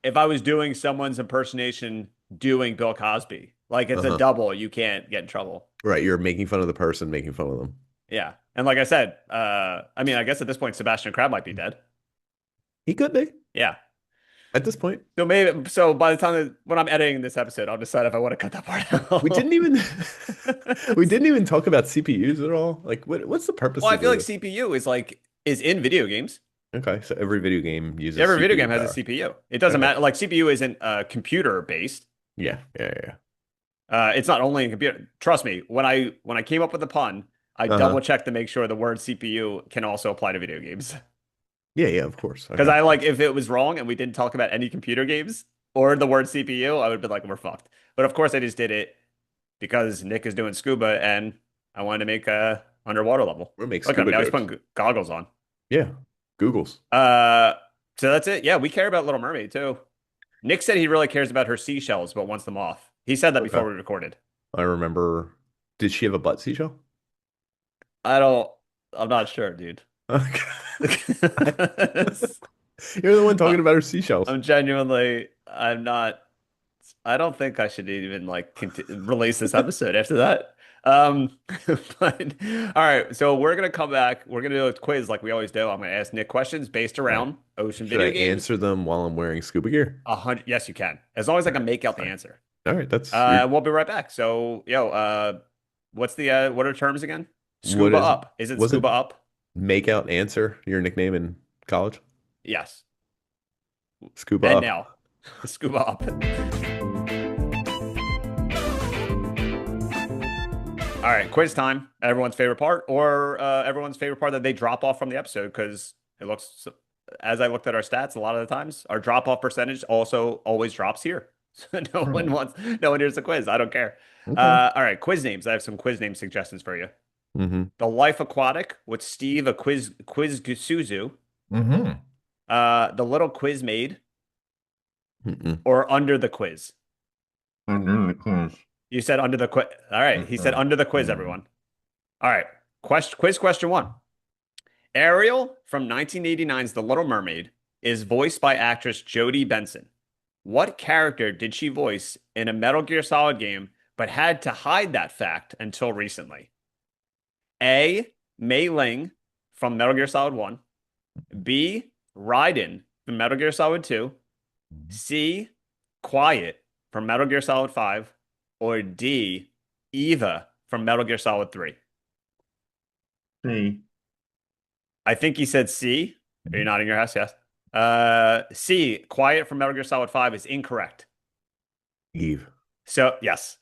Speaker 1: if I was doing someone's impersonation doing Bill Cosby. Like it's a
Speaker 2: uh-huh.
Speaker 1: double. You can't get in trouble.
Speaker 2: Right, you're making fun of the person, making fun of them.
Speaker 1: Yeah. And like I said, I mean, I guess at this point, Sebastian Crab might be dead.
Speaker 2: He could be
Speaker 1: Yeah.
Speaker 2: at this point.
Speaker 1: So maybe, so by the time when I'm editing this episode, I'll decide if I want to cut that part
Speaker 2: We
Speaker 1: out.
Speaker 2: didn't even we didn't even talk about CPUs at all. Like what's the purpose
Speaker 1: Well, I
Speaker 2: of
Speaker 1: feel like
Speaker 2: the
Speaker 1: CPU is in video games.
Speaker 2: Okay, so every video game uses
Speaker 1: Every video
Speaker 2: CPU
Speaker 1: game has a
Speaker 2: power.
Speaker 1: CPU. It doesn't
Speaker 2: Okay.
Speaker 1: matter. Like CPU isn't computer based.
Speaker 2: Yeah, yeah, yeah.
Speaker 1: It's not only in computer. Trust me, when I came up with the pun, I double
Speaker 2: Uh-huh.
Speaker 1: checked to make sure the word CPU can also apply to video games.
Speaker 2: Yeah, yeah, of course.
Speaker 1: Because
Speaker 2: Okay.
Speaker 1: I like if it was wrong and we didn't talk about any computer games or the word CPU, I would have been like, we're fucked. But of course, I just did it because Nick is doing scuba and I wanted to make a underwater level.
Speaker 2: We'll make
Speaker 1: Look at him
Speaker 2: scuba
Speaker 1: now; he's
Speaker 2: jokes.
Speaker 1: putting goggles on.
Speaker 2: Yeah. Google's.
Speaker 1: Uh, so that's it. Yeah, we care about Little Mermaid too. Nick said he really cares about her seashells, but wants them off. He said that
Speaker 2: Okay.
Speaker 1: before we recorded.
Speaker 2: I remember. Did she have a butt seashell?
Speaker 1: I don't. I'm not sure, dude.
Speaker 2: Okay. You're the one talking about her seashells.
Speaker 1: I'm genuinely. I'm not. I don't think I should even like release this episode after that. Um, but all right, so we're gonna come back. We're gonna do a quiz like we always do. I'm gonna ask Nick questions based
Speaker 2: All right.
Speaker 1: around ocean
Speaker 2: Should I
Speaker 1: video games.
Speaker 2: answer them while I'm wearing scuba gear?
Speaker 1: 100, yes, you can, as long as I
Speaker 2: All
Speaker 1: can
Speaker 2: right.
Speaker 1: make out the
Speaker 2: Fine.
Speaker 1: answer.
Speaker 2: All right. That's you're,
Speaker 1: We'll be right back. So, what's the what are terms again?
Speaker 2: what
Speaker 1: Scuba
Speaker 2: is
Speaker 1: up. Is it
Speaker 2: was it
Speaker 1: scuba up?
Speaker 2: make out answer your nickname in college?
Speaker 1: Yes.
Speaker 2: Scuba
Speaker 1: And
Speaker 2: up.
Speaker 1: now, scuba up. All right, quiz time. Everyone's favorite part, or everyone's favorite part that they drop off from the episode because it looks, as I looked at our stats, a lot of the times our drop off percentage also always drops here. So
Speaker 2: Hmm.
Speaker 1: no one hears the quiz. I don't care.
Speaker 2: Okay.
Speaker 1: All right, quiz names. I have some quiz name suggestions for you.
Speaker 2: Mm-hmm.
Speaker 1: The Life Aquatic with Steve, a quiz Suzu.
Speaker 2: Mm-hmm.
Speaker 1: The Little Quiz Maid,
Speaker 2: Mm-mm.
Speaker 1: or Under the Quiz.
Speaker 2: Under the quiz.
Speaker 1: You said under the quiz. All right, he said
Speaker 2: Uh-uh.
Speaker 1: under the quiz.
Speaker 2: Mm.
Speaker 1: Everyone. All right. Quiz question one. Ariel from 1989's The Little Mermaid is voiced by actress Jodie Benson. What character did she voice in a Metal Gear Solid game but had to hide that fact until recently? A. Mei Ling from Metal Gear Solid 1. B. Raiden from Metal Gear Solid 2. C. Quiet from Metal Gear Solid 5. Or D. Eva from Metal Gear Solid 3.
Speaker 2: See.
Speaker 1: I think he said C. Are you nodding your head? Yes. C. Quiet from Metal Gear Solid 5 is incorrect.
Speaker 2: Eve.
Speaker 1: So, yes.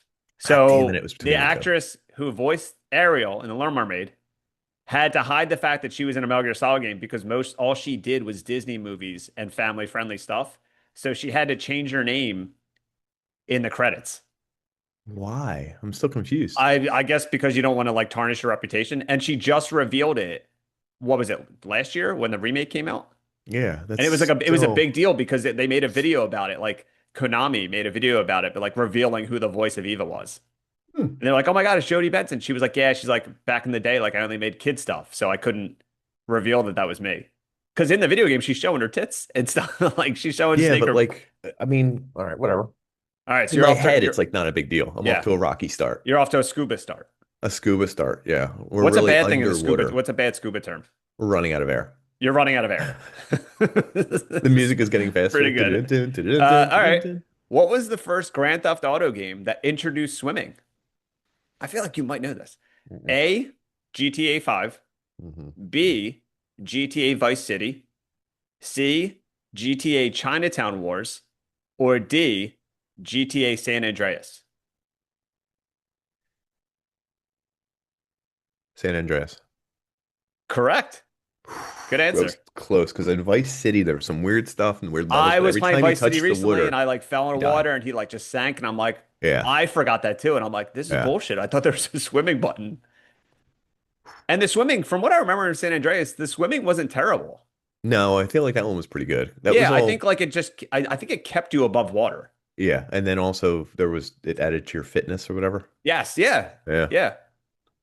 Speaker 2: God damn it,
Speaker 1: So
Speaker 2: it was
Speaker 1: the
Speaker 2: between the two.
Speaker 1: actress who voiced Ariel in The Little Mermaid had to hide the fact that she was in a Metal Gear Solid game because most all she did was Disney movies and family friendly stuff. So she had to change her name in the credits.
Speaker 2: Why? I'm still confused.
Speaker 1: I guess because you don't want to like tarnish her reputation. And she just revealed it. What was it, last year when the remake came out?
Speaker 2: Yeah,
Speaker 1: And it was
Speaker 2: that's
Speaker 1: it was a
Speaker 2: still.
Speaker 1: big deal because they made a video about it. Like Konami made a video about it, but like revealing who the voice of Eva was.
Speaker 2: Hmm.
Speaker 1: And they're like, "Oh my God, it's Jodie Benson." She was like, "Yeah." She's like, "Back in the day, like I only made kid stuff, so I couldn't reveal that that was me." Because in the video game, she's showing her tits and stuff. Like she's showing
Speaker 2: Yeah,
Speaker 1: Snake.
Speaker 2: but
Speaker 1: Her...
Speaker 2: like, I mean, all right, whatever.
Speaker 1: All right, so
Speaker 2: In my head, it's like not a big deal. I'm off
Speaker 1: yeah,
Speaker 2: to a rocky start.
Speaker 1: you're off to a scuba start.
Speaker 2: A scuba start. Yeah, we're
Speaker 1: What's a
Speaker 2: really
Speaker 1: bad thing in a scuba?
Speaker 2: underwater.
Speaker 1: What's a bad scuba term?
Speaker 2: We're running out of air.
Speaker 1: You're running out of air.
Speaker 2: The
Speaker 1: This is
Speaker 2: music is getting faster.
Speaker 1: pretty good. All right. What was the first Grand Theft Auto game that introduced swimming? I feel like you might know this. A, GTA 5.
Speaker 2: Mhm.
Speaker 1: B, GTA Vice City. C, GTA Chinatown Wars. Or D, GTA San Andreas.
Speaker 2: San Andreas.
Speaker 1: Correct. Good
Speaker 2: That was
Speaker 1: answer.
Speaker 2: close because in Vice City there was some weird stuff and weird levels,
Speaker 1: I
Speaker 2: but
Speaker 1: was
Speaker 2: every
Speaker 1: playing
Speaker 2: time you
Speaker 1: Vice City
Speaker 2: touched the
Speaker 1: recently and
Speaker 2: water,
Speaker 1: I like fell
Speaker 2: you
Speaker 1: in
Speaker 2: die.
Speaker 1: water and he like just sank and I'm like,
Speaker 2: Yeah,
Speaker 1: I forgot that too. And I'm like, this is
Speaker 2: yeah.
Speaker 1: bullshit. I thought there was a swimming button. And the swimming, from what I remember in San Andreas, the swimming wasn't terrible.
Speaker 2: No, I feel like that one was pretty good. That was
Speaker 1: Yeah, I think
Speaker 2: all,
Speaker 1: like it just, I think it kept you above water.
Speaker 2: yeah. And then also there was it added to your fitness or whatever.
Speaker 1: Yes, yeah,
Speaker 2: Yeah.
Speaker 1: yeah.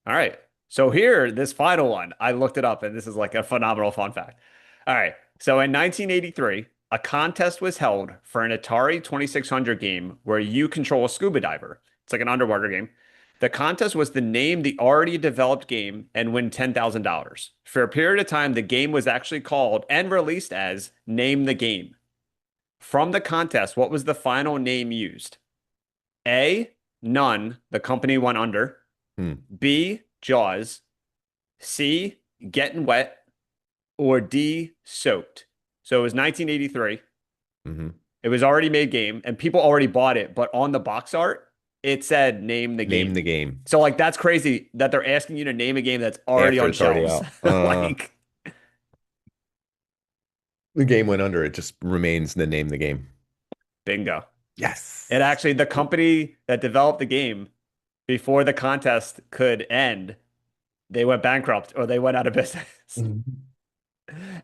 Speaker 1: All right. So here, this final one, I looked it up and this is like a phenomenal fun fact. All right. So in 1983, a contest was held for an Atari 2600 game where you control a scuba diver. It's like an underwater game. The contest was to name the already developed game and win $10,000. For a period of time, the game was actually called and released as Name the Game. From the contest, what was the final name used? A, None, the company went under.
Speaker 2: Hmm.
Speaker 1: B, Jaws. C, Getting Wet. Or D, Soaked. So it was 1983.
Speaker 2: Hmm.
Speaker 1: It was already made game and people already bought it, but on the box art, it said name the
Speaker 2: Name
Speaker 1: game.
Speaker 2: the game
Speaker 1: So like that's crazy that they're asking you to name a game that's already
Speaker 2: after
Speaker 1: on
Speaker 2: it's already
Speaker 1: shelves.
Speaker 2: out.
Speaker 1: Like
Speaker 2: The game went under. It just remains the name the game.
Speaker 1: bingo. It
Speaker 2: Yes.
Speaker 1: actually, the company that developed the game before the contest could end, they went bankrupt or they went out of business.
Speaker 2: Mhm.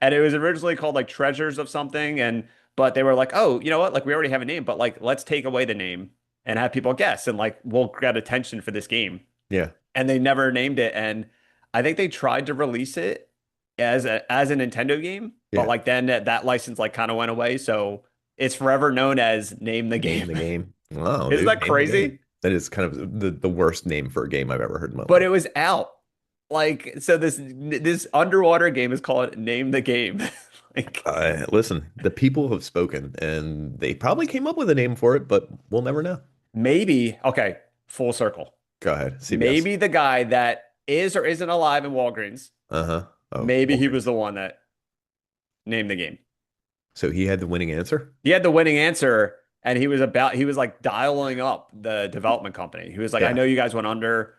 Speaker 1: And it was originally called like Treasures of something. And but they were like, oh, you know what? Like we already have a name, but like let's take away the name and have people guess and like we'll get attention for this game.
Speaker 2: Yeah.
Speaker 1: And they never named it. And I think they tried to release it as a Nintendo game, but
Speaker 2: Yeah.
Speaker 1: like then that license like kind of went away. So it's forever known as Name the
Speaker 2: Name
Speaker 1: Game.
Speaker 2: the game. Wow,
Speaker 1: Isn't
Speaker 2: dude.
Speaker 1: that
Speaker 2: Name the game.
Speaker 1: crazy?
Speaker 2: That is kind of the worst name for a game I've ever heard in my
Speaker 1: But
Speaker 2: life.
Speaker 1: it was out. Like, so this underwater game is called Name the Game. Like,
Speaker 2: Listen, the people have spoken, and they probably came up with a name for it, but we'll never know.
Speaker 1: maybe, okay, full circle.
Speaker 2: Go ahead, CBS.
Speaker 1: Maybe the guy that is or isn't alive in Walgreens,
Speaker 2: Uh-huh. Oh,
Speaker 1: maybe he was
Speaker 2: Walgreens.
Speaker 1: the one that named the game.
Speaker 2: So he had the winning answer?
Speaker 1: He had the winning answer, and he was like dialing up the development company. He was like, I
Speaker 2: Yeah.
Speaker 1: know you guys went under,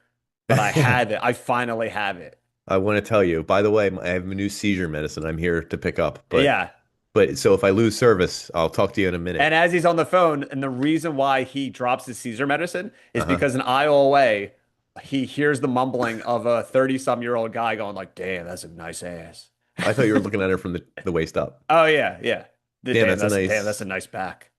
Speaker 1: but I have it. I finally have it.
Speaker 2: I want to tell you, by the way, I have a new seizure medicine I'm here to pick up,
Speaker 1: Yeah.
Speaker 2: but so if I lose service, I'll talk to you in a minute.
Speaker 1: And as he's on the phone, and the reason why he drops his Caesar medicine is
Speaker 2: Uh-huh.
Speaker 1: because an aisle away, he hears the mumbling of a 30-some-year-old guy going like, damn, that's a nice ass.
Speaker 2: I thought you were looking at her from the waist up.
Speaker 1: Oh yeah, yeah.
Speaker 2: Damn, that's a
Speaker 1: Damn, that's
Speaker 2: nice.
Speaker 1: a nice back.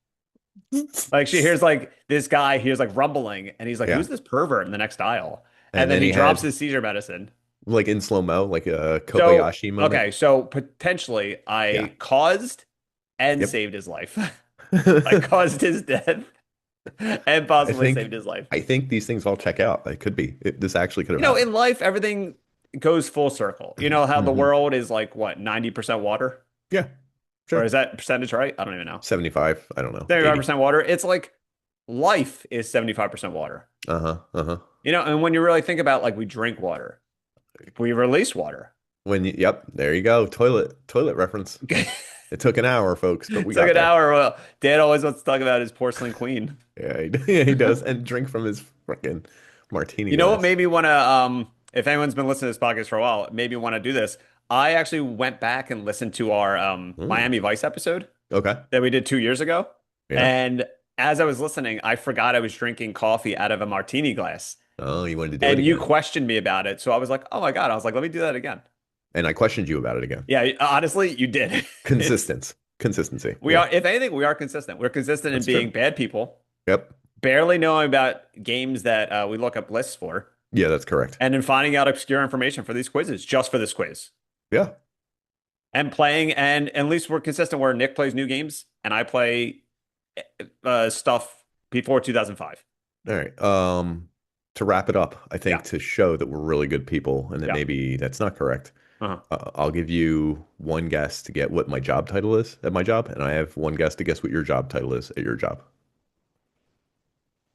Speaker 1: Like she hears like this guy hears like rumbling, and he's like,
Speaker 2: Yeah.
Speaker 1: "Who's this pervert in the next aisle?" And
Speaker 2: And
Speaker 1: then
Speaker 2: then
Speaker 1: he
Speaker 2: he
Speaker 1: drops
Speaker 2: had
Speaker 1: his seizure medicine.
Speaker 2: like in slow mo, like a
Speaker 1: So
Speaker 2: Kobayashi moment.
Speaker 1: okay, so potentially
Speaker 2: Yeah.
Speaker 1: I caused and
Speaker 2: Yep.
Speaker 1: saved his life. I caused his death and
Speaker 2: I
Speaker 1: possibly
Speaker 2: think
Speaker 1: saved his life.
Speaker 2: I think these things all check out. It could be. This actually could
Speaker 1: You
Speaker 2: have
Speaker 1: know,
Speaker 2: happened.
Speaker 1: in life, everything goes full circle. You know how the
Speaker 2: Hmm.
Speaker 1: world is like what, 90% water?
Speaker 2: Yeah,
Speaker 1: Or
Speaker 2: sure.
Speaker 1: is that percentage right? I don't even know.
Speaker 2: 75, I don't know. 80.
Speaker 1: 75% water. It's like life is 75% water.
Speaker 2: Uh-huh. Uh-huh.
Speaker 1: You know, and when you really think about like we drink water, we release water.
Speaker 2: Yep, there you go. Toilet reference. It took an hour, folks, but we
Speaker 1: Took
Speaker 2: got
Speaker 1: an
Speaker 2: there.
Speaker 1: hour. Well, Dad always wants to talk about his porcelain queen.
Speaker 2: Yeah, yeah, he does. And drink from his freaking martini
Speaker 1: You know what
Speaker 2: glass.
Speaker 1: made me want to, if anyone's been listening to this podcast for a while, it made me want to do this. I actually went back and listened to our
Speaker 2: Mm,
Speaker 1: Miami Vice episode
Speaker 2: okay.
Speaker 1: that we did 2 years ago.
Speaker 2: Yeah.
Speaker 1: And as I was listening, I forgot I was drinking coffee out of a martini glass.
Speaker 2: Oh, you wanted to do it
Speaker 1: And you
Speaker 2: again.
Speaker 1: questioned me about it. So I was like, oh my God. I was like, let me do that again.
Speaker 2: And I questioned you about it again.
Speaker 1: Yeah, honestly, you did. It's
Speaker 2: Consistency.
Speaker 1: we
Speaker 2: Yeah,
Speaker 1: are, if anything, we are consistent. We're consistent in
Speaker 2: that's
Speaker 1: being
Speaker 2: true.
Speaker 1: bad people,
Speaker 2: Yep.
Speaker 1: barely knowing about games that we look up lists for,
Speaker 2: Yeah, that's correct.
Speaker 1: and then finding out obscure information for these quizzes, just for this quiz,
Speaker 2: Yeah.
Speaker 1: and playing. And at least we're consistent where Nick plays new games and I play stuff before 2005.
Speaker 2: All right. To wrap it up, I
Speaker 1: Yeah.
Speaker 2: think to show that we're really good people and that
Speaker 1: Yeah.
Speaker 2: maybe that's not correct,
Speaker 1: Uh-huh.
Speaker 2: I'll give you one guess to get what my job title is at my job, and I have one guess to guess what your job title is at your job.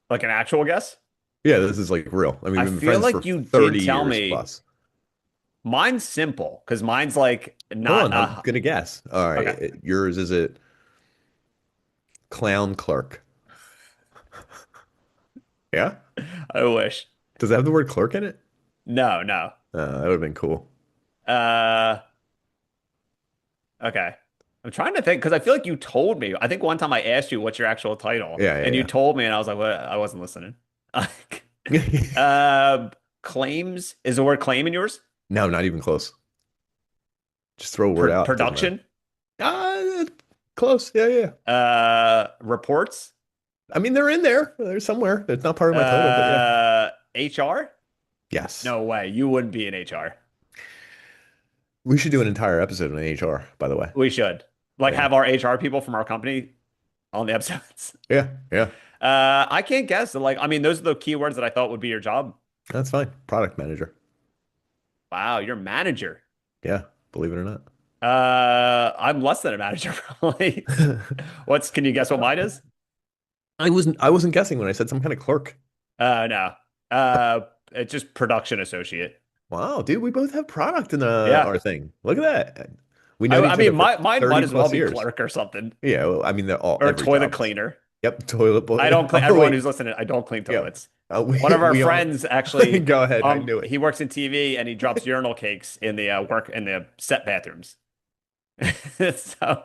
Speaker 1: Like an actual guess?
Speaker 2: Yeah, this is like real. I mean,
Speaker 1: I
Speaker 2: we've been
Speaker 1: feel
Speaker 2: friends for
Speaker 1: like you did
Speaker 2: 30
Speaker 1: tell
Speaker 2: years
Speaker 1: me
Speaker 2: plus.
Speaker 1: mine's simple because mine's like
Speaker 2: Hold
Speaker 1: not
Speaker 2: on, I'm gonna guess. All right,
Speaker 1: okay.
Speaker 2: yours is it clown clerk? Yeah?
Speaker 1: I wish.
Speaker 2: Does it have the word clerk in it?
Speaker 1: No, no.
Speaker 2: That would have been cool.
Speaker 1: Uh, okay. I'm trying to think because I feel like you told me. I think one time I asked you what's your actual title,
Speaker 2: Yeah,
Speaker 1: and you
Speaker 2: yeah,
Speaker 1: told me, and I was like, "What?" I wasn't listening.
Speaker 2: yeah.
Speaker 1: Claims is the word claim in yours?
Speaker 2: No, not even close. Just throw a word out. It doesn't matter.
Speaker 1: Production?
Speaker 2: Ah, close. Yeah, yeah.
Speaker 1: Reports?
Speaker 2: I mean, they're in there. They're somewhere. It's not part of my total, but yeah.
Speaker 1: HR?
Speaker 2: Yes.
Speaker 1: No way. You wouldn't be in HR.
Speaker 2: We should do an entire episode on HR, by the way.
Speaker 1: We should like
Speaker 2: Yeah.
Speaker 1: have our HR people from our company on the episodes.
Speaker 2: Yeah, yeah.
Speaker 1: I can't guess. Like, I mean, those are the keywords that I thought would be your job.
Speaker 2: That's fine. Product manager.
Speaker 1: Wow, you're a manager.
Speaker 2: Yeah, believe it or not.
Speaker 1: I'm less than a manager, probably. Can you guess what mine is?
Speaker 2: I wasn't guessing when I said some kind of clerk.
Speaker 1: No. It's just production associate.
Speaker 2: Wow, dude, we both have product in
Speaker 1: Yeah.
Speaker 2: our thing. Look at that. We know
Speaker 1: I
Speaker 2: each other
Speaker 1: mean,
Speaker 2: for
Speaker 1: mine
Speaker 2: 30
Speaker 1: might as well
Speaker 2: plus
Speaker 1: be
Speaker 2: years.
Speaker 1: clerk or something,
Speaker 2: Yeah, well, I mean, they're all
Speaker 1: or
Speaker 2: every
Speaker 1: toilet
Speaker 2: job is.
Speaker 1: cleaner.
Speaker 2: Yep, toilet
Speaker 1: I
Speaker 2: boy.
Speaker 1: don't clean.
Speaker 2: Oh
Speaker 1: Everyone
Speaker 2: wait,
Speaker 1: who's listening, I don't clean
Speaker 2: yeah.
Speaker 1: toilets.
Speaker 2: We
Speaker 1: One of our
Speaker 2: we all
Speaker 1: friends actually,
Speaker 2: go ahead. I knew it.
Speaker 1: he works in TV and he drops urinal cakes in the work in the set bathrooms. So,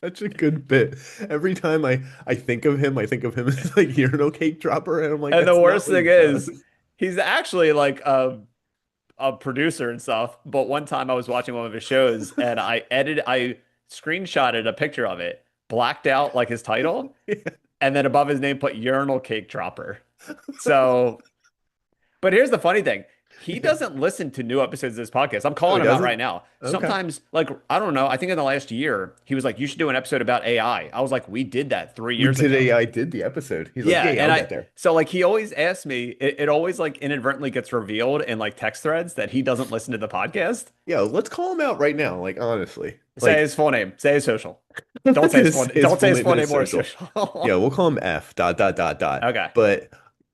Speaker 2: Such a good bit. Every time I think of him, I think of him as like urinal cake dropper, and I'm like,
Speaker 1: and the
Speaker 2: that's not
Speaker 1: worst
Speaker 2: what he
Speaker 1: thing
Speaker 2: does.
Speaker 1: is, he's actually like a producer and stuff. But one time I was watching one of his shows and I screenshotted a picture of it, blacked out like his title, and then above his name put urinal cake dropper. So, but here's the funny thing. he
Speaker 2: Yeah.
Speaker 1: doesn't listen to new episodes of this podcast. I'm
Speaker 2: Oh, he
Speaker 1: calling him out right
Speaker 2: doesn't?
Speaker 1: now.
Speaker 2: Okay.
Speaker 1: Sometimes, like, I don't know. I think in the last year, he was like, you should do an episode about AI. I was like, we did that three
Speaker 2: We
Speaker 1: years
Speaker 2: did
Speaker 1: ago.
Speaker 2: a, I did the episode. He's like,
Speaker 1: Yeah.
Speaker 2: yeah, yeah,
Speaker 1: And
Speaker 2: I'll get there.
Speaker 1: so like, he always asks me, it always like inadvertently gets revealed in like text threads that he doesn't listen to the podcast.
Speaker 2: Yeah, let's call him out right now. Like, honestly.
Speaker 1: Say
Speaker 2: Like,
Speaker 1: his full name, say his social.
Speaker 2: I'm
Speaker 1: Don't
Speaker 2: not
Speaker 1: say
Speaker 2: gonna
Speaker 1: his full,
Speaker 2: say his
Speaker 1: don't say
Speaker 2: full
Speaker 1: his
Speaker 2: name
Speaker 1: full
Speaker 2: in his
Speaker 1: name or his
Speaker 2: social. Yeah,
Speaker 1: social.
Speaker 2: we'll call him F dot dot dot dot.
Speaker 1: Okay.
Speaker 2: But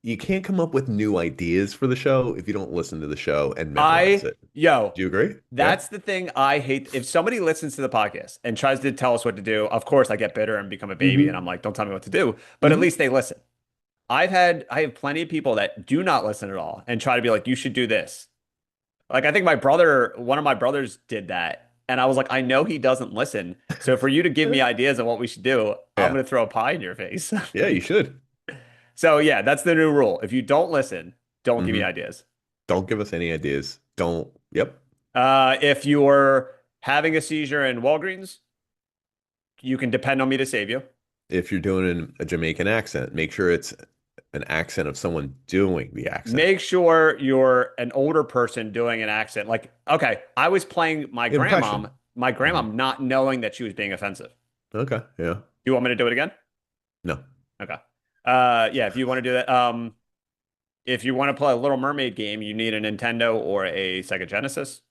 Speaker 2: you can't come up with new ideas for the show if you don't listen to the show and memorize
Speaker 1: I,
Speaker 2: it.
Speaker 1: yo,
Speaker 2: Do you agree? Yeah.
Speaker 1: That's the thing I hate. If somebody listens to the podcast and tries to tell us what to do, of course I get bitter and become a baby and
Speaker 2: Hmm.
Speaker 1: I'm like, don't tell me what to do. But at
Speaker 2: Hmm.
Speaker 1: least they listen. I have plenty of people that do not listen at all and try to be like, you should do this. Like I think one of my brothers did that. And I was like, I know he doesn't listen. So for you to give me ideas on what we should do, I'm
Speaker 2: Yeah.
Speaker 1: gonna throw a pie in your face.
Speaker 2: Yeah, you should.
Speaker 1: So yeah, that's the new rule. If you don't listen, don't give me
Speaker 2: Hmm.
Speaker 1: ideas.
Speaker 2: Don't give us any ideas. Don't. Yep.
Speaker 1: If you're having a seizure in Walgreens, you can depend on me to save you.
Speaker 2: If you're doing a Jamaican accent, make sure it's an accent of someone doing the accent.
Speaker 1: Make sure you're an older person doing an accent. Like, okay, I was playing
Speaker 2: Impression.
Speaker 1: my grandma
Speaker 2: Hmm.
Speaker 1: not knowing that she was being offensive.
Speaker 2: Okay. Yeah.
Speaker 1: You want me to do it again?
Speaker 2: No.
Speaker 1: Okay. Yeah, if you want to do that, if you want to play a Little Mermaid game, you need a Nintendo or a Sega Genesis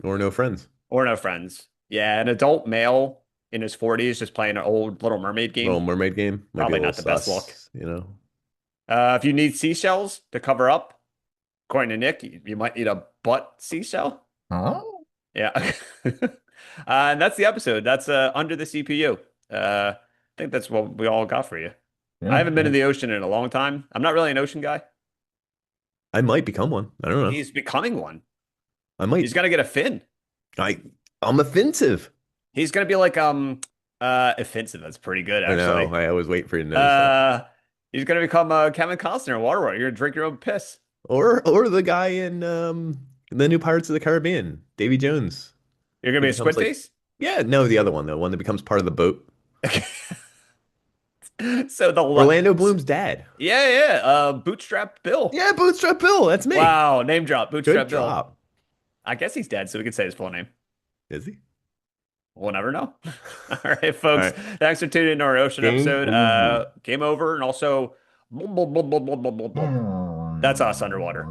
Speaker 2: Or no friends.
Speaker 1: or no friends. Yeah, an adult male in his 40s just playing an old Little Mermaid
Speaker 2: Little
Speaker 1: game,
Speaker 2: Mermaid game might be a
Speaker 1: probably
Speaker 2: little
Speaker 1: not the best look.
Speaker 2: sus, you know.
Speaker 1: If you need seashells to cover up, according to Nick, you might need a butt seashell.
Speaker 2: Huh?
Speaker 1: Yeah. And that's the episode. That's under the CPU. I think that's what we all got for you. I
Speaker 2: Yeah,
Speaker 1: haven't been
Speaker 2: yeah.
Speaker 1: in the ocean in a long time. I'm not really an ocean guy.
Speaker 2: I might become one. I don't know.
Speaker 1: He's becoming one.
Speaker 2: I
Speaker 1: He's
Speaker 2: might.
Speaker 1: gonna get a fin.
Speaker 2: I. I'm offensive.
Speaker 1: He's gonna be like offensive. That's pretty good
Speaker 2: I know.
Speaker 1: actually.
Speaker 2: I always wait for you to notice that.
Speaker 1: Uh he's gonna become Kevin Costner in Waterworld. You're gonna drink your own piss.
Speaker 2: Or the guy in the new Pirates of the Caribbean, Davy Jones.
Speaker 1: You're gonna
Speaker 2: He
Speaker 1: be a
Speaker 2: becomes
Speaker 1: squid
Speaker 2: like,
Speaker 1: face?
Speaker 2: yeah, no, the other one, the one that becomes part of the boat.
Speaker 1: So
Speaker 2: Orlando Bloom's dad.
Speaker 1: yeah, yeah. Bootstrap Bill.
Speaker 2: Yeah, Bootstrap Bill. That's me.
Speaker 1: Wow, name drop,
Speaker 2: Good
Speaker 1: Bootstrap Bill.
Speaker 2: job.
Speaker 1: I guess he's dead, so we can say his full name.
Speaker 2: Is he?
Speaker 1: We'll never know. All right,
Speaker 2: All
Speaker 1: folks.
Speaker 2: right.
Speaker 1: Thanks for tuning in to our ocean
Speaker 2: Game
Speaker 1: episode.
Speaker 2: over.
Speaker 1: Game over, and also that's us underwater.